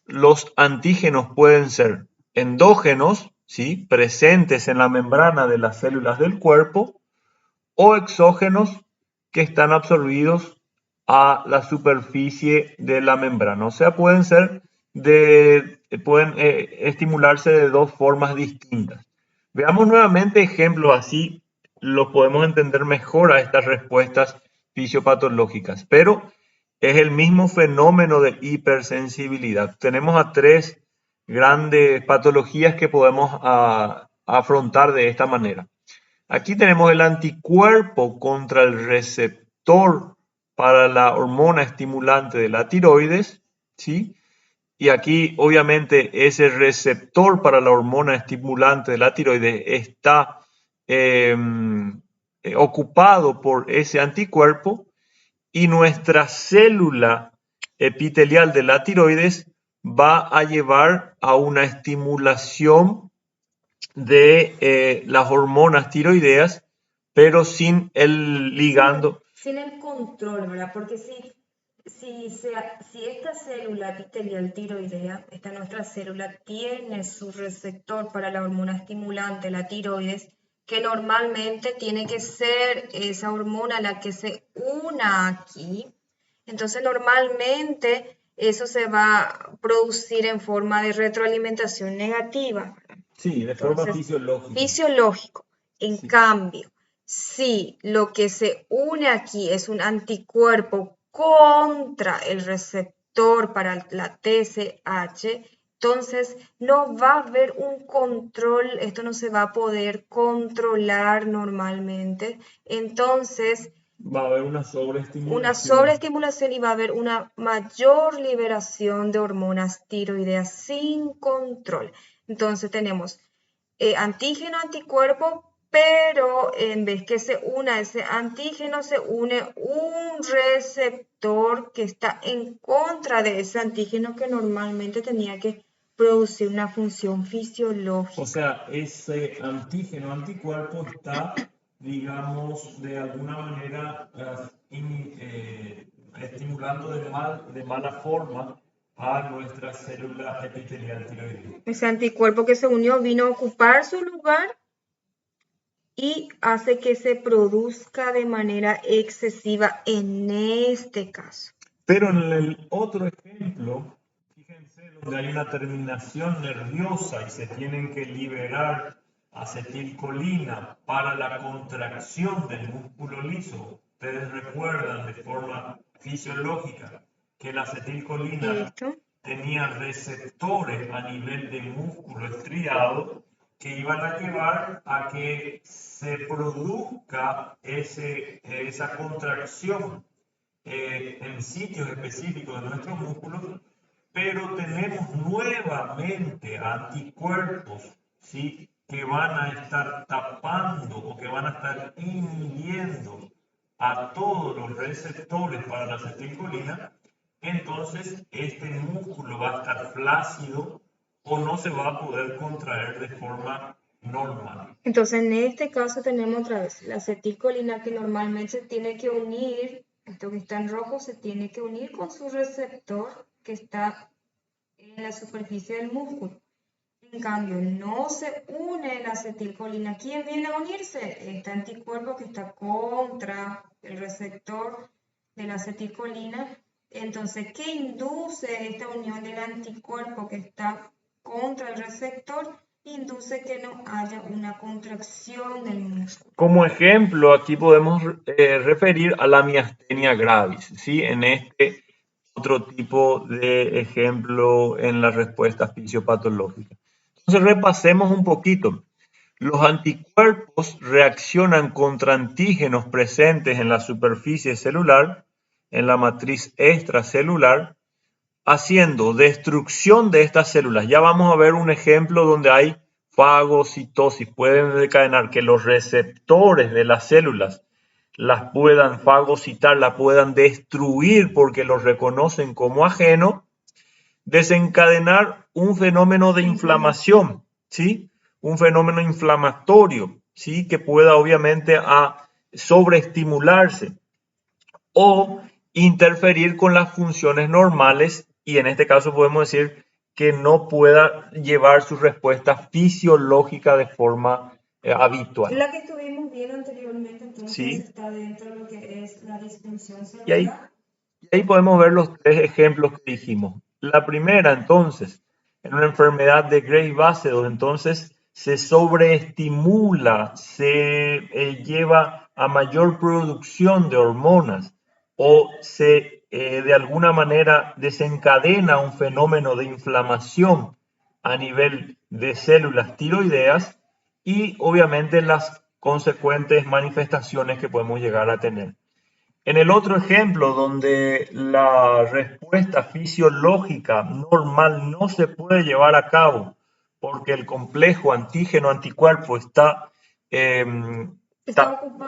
los antígenos pueden ser endógenos, ¿sí?, presentes en la membrana de las células del cuerpo, o exógenos que están absorbidos a la superficie de la membrana. O sea, pueden estimularse de dos formas distintas. Veamos nuevamente ejemplos, así los podemos entender mejor a estas respuestas fisiopatológicas. Pero es el mismo fenómeno de hipersensibilidad. Tenemos a tres grandes patologías que podemos afrontar de esta manera. Aquí tenemos el anticuerpo contra el receptor para la hormona estimulante de la tiroides, ¿sí? Y aquí, obviamente, ese receptor para la hormona estimulante de la tiroides está ocupado por ese anticuerpo, y nuestra célula epitelial de la tiroides va a llevar a una estimulación de las hormonas tiroideas, pero sin el ligando. Sin el control, ¿verdad? Porque si esta célula epitelial tiroidea, esta nuestra célula, tiene su receptor para la hormona estimulante, la tiroides, que normalmente tiene que ser esa hormona la que se una aquí. Entonces, normalmente eso se va a producir en forma de retroalimentación negativa. Sí, de forma Entonces, fisiológica. fisiológico. En Sí. cambio, si lo que se une aquí es un anticuerpo contra el receptor para la TSH, entonces no va a haber un control, esto no se va a poder controlar normalmente. Entonces, Va a haber una una sobreestimulación. sobreestimulación y va a haber una mayor liberación de hormonas tiroideas sin control. Entonces tenemos antígeno, anticuerpo, pero en vez que se una ese antígeno, se une un receptor que está en contra de ese antígeno que normalmente tenía que producir una función fisiológica. O sea, ese antígeno, anticuerpo está, digamos, de alguna manera estimulando de mala forma a nuestra célula epitelial tiroidea. Ese anticuerpo que se unió vino a ocupar su lugar y hace que se produzca de manera excesiva en este caso. Pero en el otro ejemplo, fíjense, donde hay una terminación nerviosa y se tienen que liberar acetilcolina para la contracción del músculo liso. Ustedes recuerdan de forma fisiológica que la acetilcolina tenía receptores a nivel de músculo estriado que iban a llevar a que se produzca esa contracción en sitios específicos de nuestros músculos, pero tenemos nuevamente anticuerpos, ¿sí?, que van a estar tapando o que van a estar inhibiendo a todos los receptores para la acetilcolina. Entonces este músculo va a estar flácido o no se va a poder contraer de forma normal. Entonces en este caso tenemos otra vez la acetilcolina que normalmente se tiene que unir, esto que está en rojo se tiene que unir con su receptor que está en la superficie del músculo. En cambio, no se une la acetilcolina. ¿Quién viene a unirse? Este anticuerpo que está contra el receptor de la acetilcolina. Entonces, ¿qué induce esta unión del anticuerpo que está contra el receptor? Induce que no haya una contracción del músculo. Como ejemplo, aquí podemos referir a la miastenia gravis, ¿sí?, en este otro tipo de ejemplo en la respuesta fisiopatológica. Entonces repasemos un poquito. Los anticuerpos reaccionan contra antígenos presentes en la superficie celular, en la matriz extracelular, haciendo destrucción de estas células. Ya vamos a ver un ejemplo donde hay fagocitosis. Pueden desencadenar que los receptores de las células las puedan fagocitar, las puedan destruir porque los reconocen como ajeno, desencadenar un fenómeno de inflamación, ¿sí?, un fenómeno inflamatorio, ¿sí?, que pueda obviamente sobreestimularse o interferir con las funciones normales, y en este caso podemos decir que no pueda llevar su respuesta fisiológica de forma habitual. La que estuvimos viendo anteriormente, entonces, ¿Sí?, está dentro de lo que es la disfunción y ahí, celular. podemos ver los tres ejemplos que dijimos. La primera, entonces, en una enfermedad de Gray-Bacedor, entonces se sobreestimula, se lleva a mayor producción de hormonas o se de alguna manera desencadena un fenómeno de inflamación a nivel de células tiroideas y obviamente las consecuentes manifestaciones que podemos llegar a tener. En el otro ejemplo, donde la respuesta fisiológica normal no se puede llevar a cabo porque el complejo antígeno-anticuerpo está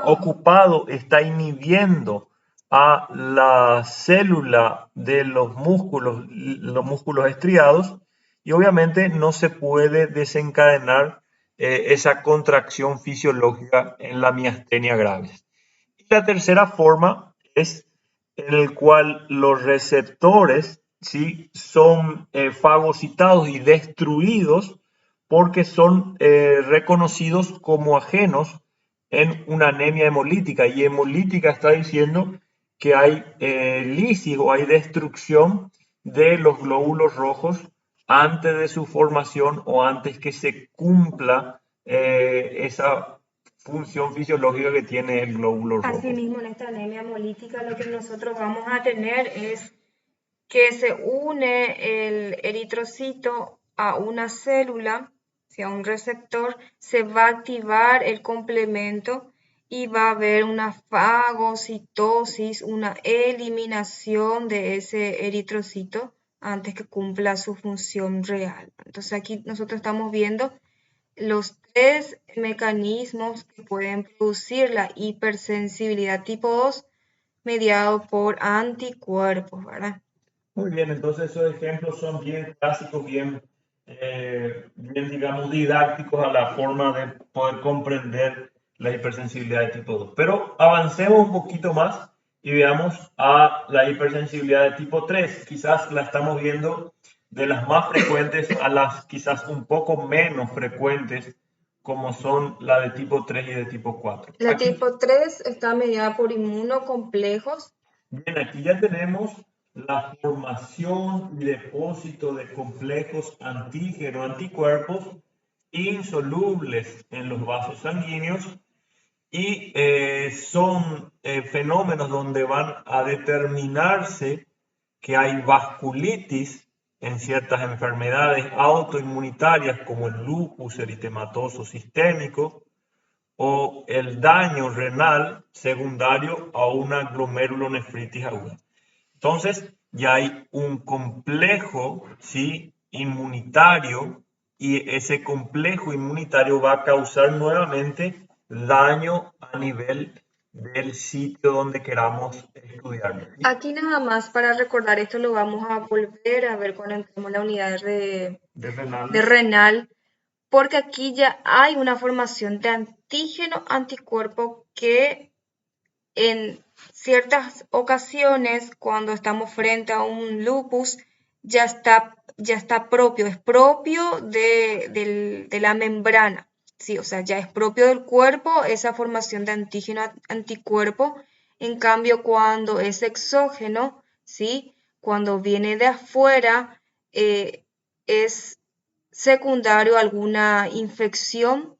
ocupado, está inhibiendo a la célula de los músculos estriados, y obviamente no se puede desencadenar esa contracción fisiológica en la miastenia gravis. Y la tercera forma es en el cual los receptores, ¿sí?, son fagocitados y destruidos porque son reconocidos como ajenos en una anemia hemolítica. Y hemolítica está diciendo que hay lisis o hay destrucción de los glóbulos rojos antes de su formación o antes que se cumpla esa función fisiológica que tiene el glóbulo rojo. Asimismo, en esta anemia hemolítica lo que nosotros vamos a tener es que se une el eritrocito a una célula, si a un receptor, se va a activar el complemento y va a haber una fagocitosis, una eliminación de ese eritrocito antes que cumpla su función real. Entonces aquí nosotros estamos viendo los tres mecanismos que pueden producir la hipersensibilidad tipo 2 mediado por anticuerpos, ¿verdad? Muy bien, entonces esos ejemplos son bien clásicos, bien, digamos, didácticos a la forma de poder comprender la hipersensibilidad de tipo 2. Pero avancemos un poquito más y veamos a la hipersensibilidad de tipo 3. Quizás la estamos viendo de las más frecuentes a las quizás un poco menos frecuentes, como son la de tipo 3 y de tipo 4. La tipo 3 está mediada por inmunocomplejos. Bien, aquí ya tenemos la formación y depósito de complejos antígeno-anticuerpos insolubles en los vasos sanguíneos y son fenómenos donde van a determinarse que hay vasculitis en ciertas enfermedades autoinmunitarias como el lupus eritematoso sistémico o el daño renal secundario a una glomerulonefritis aguda. Entonces, ya hay un complejo, ¿sí?, inmunitario, y ese complejo inmunitario va a causar nuevamente daño a nivel del sitio donde queramos estudiarlo. Aquí nada más para recordar esto lo vamos a volver a ver cuando entremos en la unidad de renal, porque aquí ya hay una formación de antígeno anticuerpo que en ciertas ocasiones, cuando estamos frente a un lupus, ya está propio, es propio de la membrana, sí, o sea, ya es propio del cuerpo esa formación de antígeno anticuerpo. En cambio, cuando es exógeno, sí, cuando viene de afuera, es secundario a alguna infección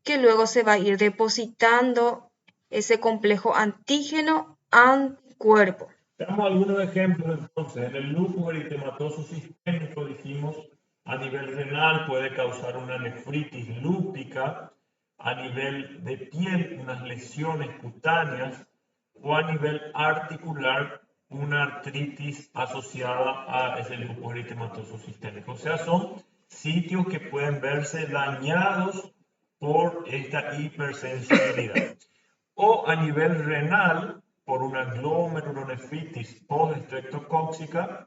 que luego se va a ir depositando ese complejo antígeno-anticuerpo. Veamos algunos ejemplos entonces. En el lupus eritematoso sistémico dijimos a nivel renal puede causar una nefritis lúpica, a nivel de piel unas lesiones cutáneas o a nivel articular una artritis asociada a ese lupus eritematoso sistémico. O sea, son sitios que pueden verse dañados por esta hipersensibilidad. O a nivel renal, por una glomerulonefritis post-estreptocóxica,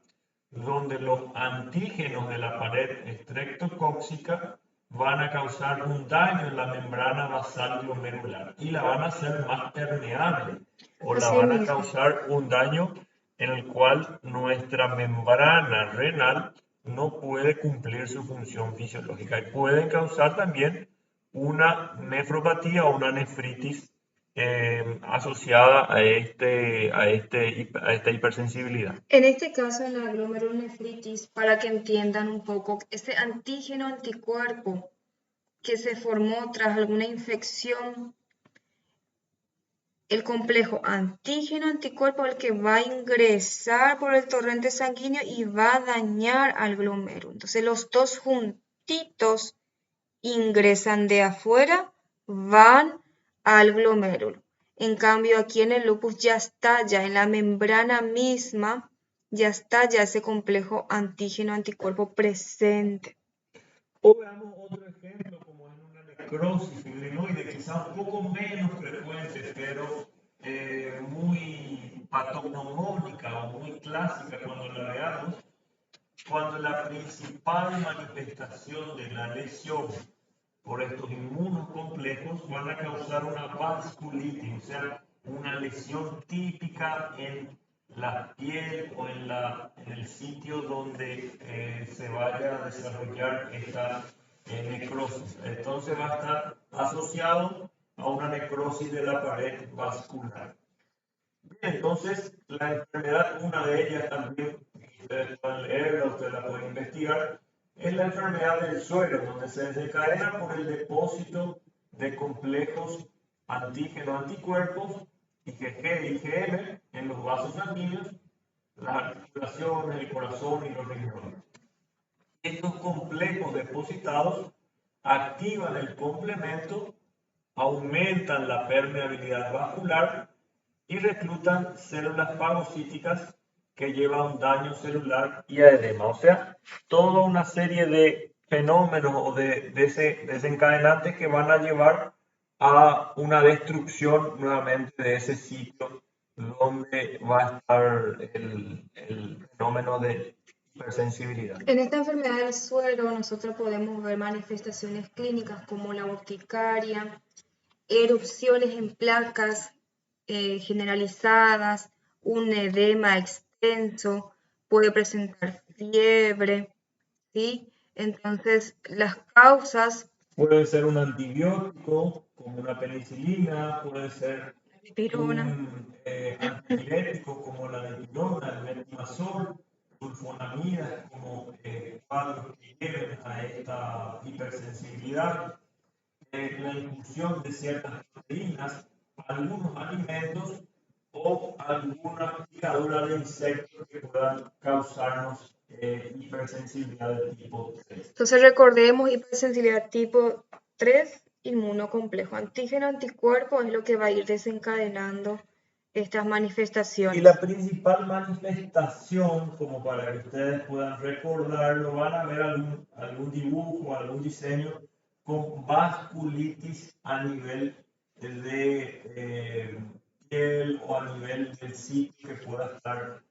donde los antígenos de la pared estreptocóxica van a causar un daño en la membrana basal glomerular y la van a hacer más permeable o la Así van a mismo. causar un daño en el cual nuestra membrana renal no puede cumplir su función fisiológica y pueden causar también una nefropatía o una nefritis asociada a esta hipersensibilidad. En este caso, en la glomerulonefritis, para que entiendan un poco, ese antígeno anticuerpo que se formó tras alguna infección, el complejo antígeno anticuerpo el que va a ingresar por el torrente sanguíneo y va a dañar al glomérulo. Entonces los dos juntitos ingresan de afuera, van al glomérulo. En cambio, aquí en el lupus ya está, ya en la membrana misma, ya está ya ese complejo antígeno anticuerpo presente. O veamos otro ejemplo, como en una necrosis fibrinoide, quizás un poco menos frecuente, pero muy patognomónica o muy clásica cuando la veamos, cuando la principal manifestación de la lesión por estos inmunocomplejos van a causar una vasculitis, o sea, una lesión típica en la piel o en el sitio donde se vaya a desarrollar esta necrosis. Entonces va a estar asociado a una necrosis de la pared vascular. Bien, entonces la enfermedad, una de ellas también ustedes pueden leerla, ustedes la pueden investigar, es la enfermedad del suero, donde se desencadena por el depósito de complejos antígeno-anticuerpos, IgG y IgM, en los vasos sanguíneos, las articulaciones, el corazón y los riñones. Estos complejos depositados activan el complemento, aumentan la permeabilidad vascular y reclutan células fagocíticas que llevan daño celular y a edema. O sea, toda una serie de fenómenos o de desencadenantes que van a llevar a una destrucción nuevamente de ese sitio donde va a estar el fenómeno de hipersensibilidad. En esta enfermedad del suero nosotros podemos ver manifestaciones clínicas como la urticaria, erupciones en placas generalizadas, un edema extenso, puede presentar fiebre, ¿sí? Entonces, las causas... Puede ser un antibiótico, como una penicilina, puede ser Pirona. un antipirético, como la dipirona, el metimazol, sulfonamidas, como cuadros que lleven a esta hipersensibilidad, la inclusión de ciertas proteínas, algunos alimentos o alguna picadura de insectos que puedan causarnos hipersensibilidad de tipo 3. Entonces recordemos hipersensibilidad tipo 3, inmunocomplejo. Antígeno anticuerpo es lo que va a ir desencadenando estas manifestaciones. Y la principal manifestación, como para que ustedes puedan recordarlo, van a ver algún dibujo, algún diseño con vasculitis a nivel de piel o a nivel del sitio que pueda estar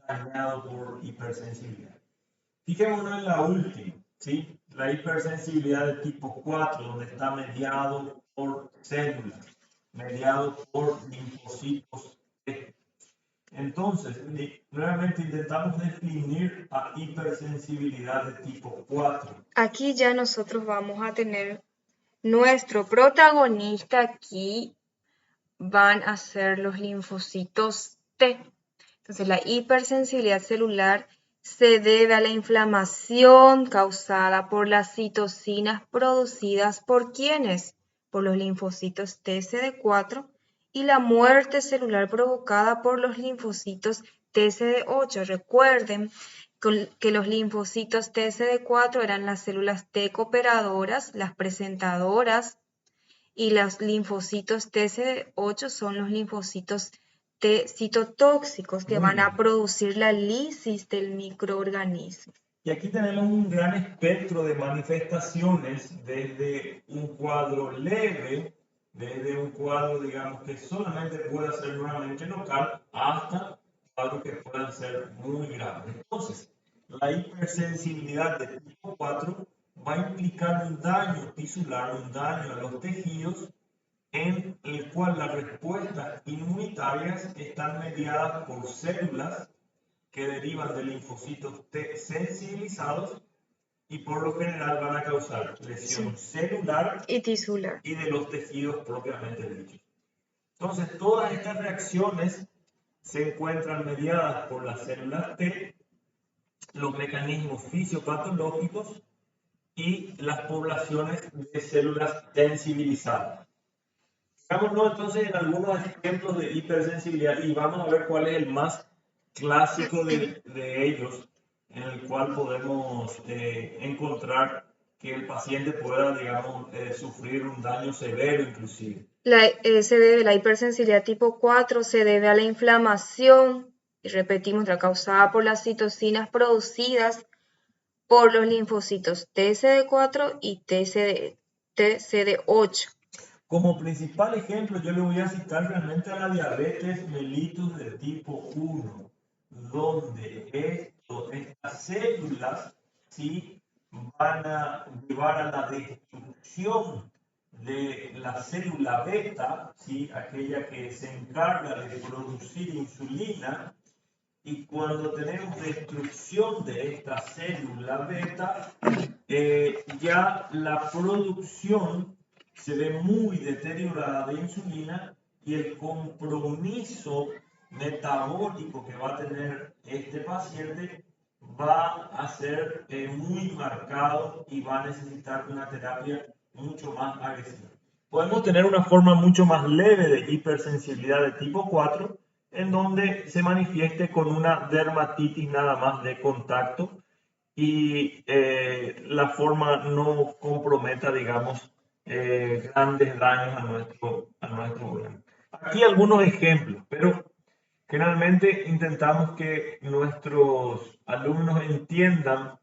dañado por hipersensibilidad. Fijémonos en la última, ¿sí? La hipersensibilidad de tipo 4, donde está mediado por células, mediado por linfocitos T. Entonces, nuevamente intentamos definir a hipersensibilidad de tipo 4. Aquí ya nosotros vamos a tener nuestro protagonista aquí, van a ser los linfocitos T. Entonces, la hipersensibilidad celular se debe a la inflamación causada por las citocinas producidas por ¿quiénes? Por los linfocitos TCD4 y la muerte celular provocada por los linfocitos TCD8. Recuerden que los linfocitos TCD4 eran las células T cooperadoras, las presentadoras, y los linfocitos TCD8 son los linfocitos T citotóxicos que van a producir la lisis del microorganismo. Y aquí tenemos un gran espectro de manifestaciones, desde un cuadro leve, desde un cuadro, digamos, que solamente puede ser nuevamente local, hasta cuadros que puedan ser muy graves. Entonces, la hipersensibilidad de tipo 4 va a implicar un daño tisular, un daño a los tejidos, en el cual las respuestas inmunitarias están mediadas por células que derivan de linfocitos T sensibilizados y por lo general van a causar lesión celular y tisular y de los tejidos propiamente dichos. Entonces, todas estas reacciones se encuentran mediadas por las células T, los mecanismos fisiopatológicos y las poblaciones de células sensibilizadas. Fijámonos entonces en algunos ejemplos de hipersensibilidad y vamos a ver cuál es el más clásico de ellos, en el cual podemos encontrar que el paciente pueda, digamos, sufrir un daño severo inclusive. La hipersensibilidad tipo 4 se debe a la inflamación, y repetimos, causada por las citocinas producidas por los linfocitos TCD4 y TCD8. Como principal ejemplo, yo le voy a citar realmente a la diabetes mellitus de tipo 1, donde estas células ¿sí? van a llevar a la destrucción de la célula beta, ¿sí? Aquella que se encarga de producir insulina, y cuando tenemos destrucción de esta célula beta, ya la producción se ve muy deteriorada de insulina y el compromiso metabólico que va a tener este paciente va a ser muy marcado y va a necesitar una terapia mucho más agresiva. Podemos tener una forma mucho más leve de hipersensibilidad de tipo 4, en donde se manifieste con una dermatitis nada más de contacto y la forma no comprometa, digamos, grandes daños a nuestro órgano. Aquí algunos ejemplos, pero generalmente intentamos que nuestros alumnos entiendan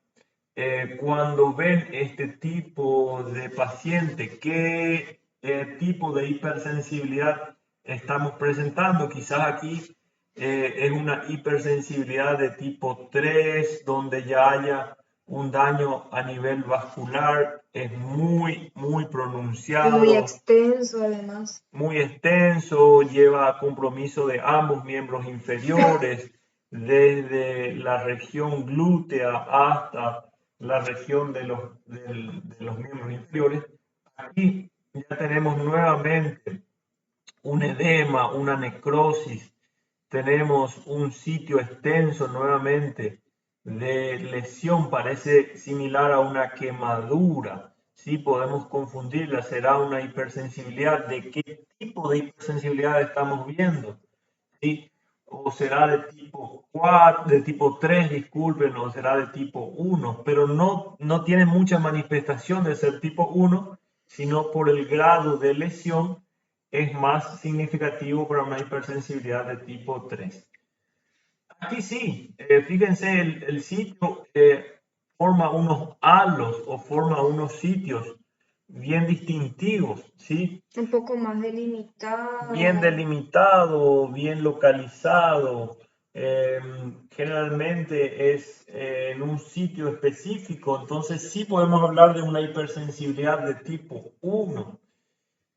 cuando ven este tipo de paciente, qué tipo de hipersensibilidad estamos presentando. Quizás aquí es una hipersensibilidad de tipo 3, donde ya haya un daño a nivel vascular, es muy Muy pronunciado, extenso además. muy extenso, lleva compromiso de ambos miembros inferiores, desde la región glútea hasta la región de los miembros inferiores. Aquí ya tenemos nuevamente un edema, una necrosis, tenemos un sitio extenso nuevamente de lesión, parece similar a una quemadura. Sí, podemos confundirla, será una hipersensibilidad. ¿De qué tipo de hipersensibilidad estamos viendo? ¿Sí? O será de tipo 4, de tipo 3, disculpen, o será de tipo 1, pero no tiene mucha manifestación de ser tipo 1, sino por el grado de lesión es más significativo para una hipersensibilidad de tipo 3. Aquí sí, fíjense, el sitio forma unos halos o forma unos sitios bien distintivos, ¿sí? Un poco más Bien delimitado. delimitado, bien localizado. Generalmente es en un sitio específico, entonces sí podemos hablar de una hipersensibilidad de tipo 1.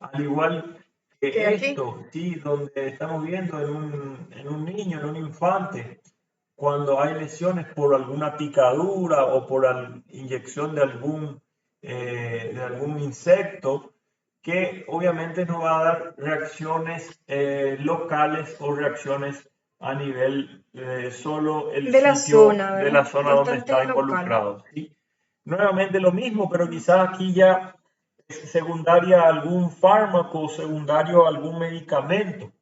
Al igual Que que aquí. esto, ¿sí? Donde estamos viendo en un niño, en un infante, cuando hay lesiones por alguna picadura o por inyección de algún insecto, que obviamente nos va a dar reacciones locales o reacciones a nivel solo el De la sitio zona, de ¿verdad? la zona donde Bastante está local. involucrado, ¿sí? Nuevamente lo mismo, pero quizás aquí ya es secundaria algún fármaco, secundario algún medicamento.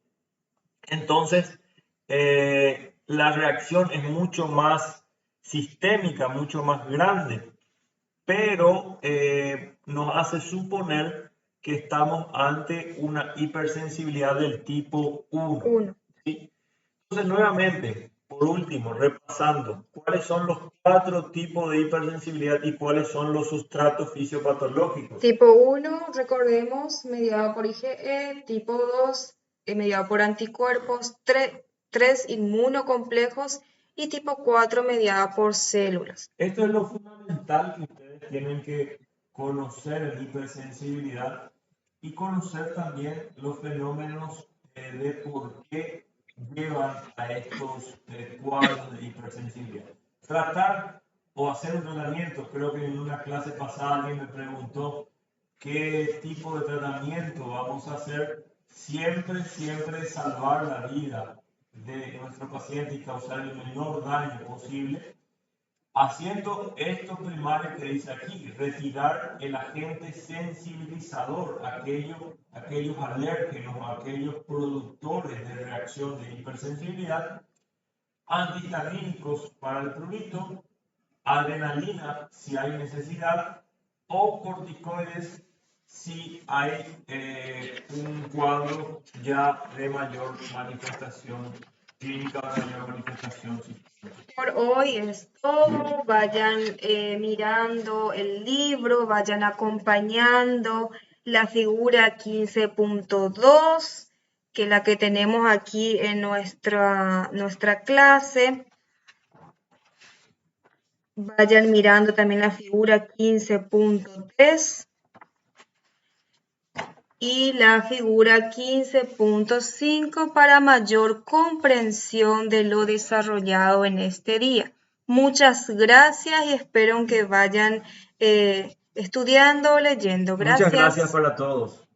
Entonces, la reacción es mucho más sistémica, mucho más grande, pero nos hace suponer que estamos ante una hipersensibilidad del tipo 1. Uno. ¿Sí? Entonces, nuevamente, por último, repasando, ¿cuáles son los 4 tipos de hipersensibilidad y cuáles son los sustratos fisiopatológicos? Tipo uno, recordemos, mediado por IgE. Tipo 2, mediado por anticuerpos. 3, inmunocomplejos. Y tipo 4, mediada por células. Esto es lo fundamental que ustedes tienen que conocer en hipersensibilidad y conocer también los fenómenos de por qué llevan a estos cuadros de hipersensibilidad. Tratar o hacer un tratamiento, creo que en una clase pasada alguien me preguntó qué tipo de tratamiento vamos a hacer, siempre salvar la vida de nuestro paciente y causar el menor daño posible haciendo esto primario que dice aquí, retirar el agente sensibilizador, aquellos alérgenos, aquellos productores de reacción de hipersensibilidad, antihistamínicos para el prurito, adrenalina si hay necesidad, o corticoides si hay un cuadro ya de mayor manifestación clínica, de mayor manifestación sistémica. Por hoy es todo. Vayan mirando el libro, vayan acompañando la figura 15.2, que es la que tenemos aquí en nuestra clase. Vayan mirando también la figura 15.3 y la figura 15.5 para mayor comprensión de lo desarrollado en este día. Muchas gracias y espero que vayan estudiando, leyendo. Muchas gracias Gracias. para todos.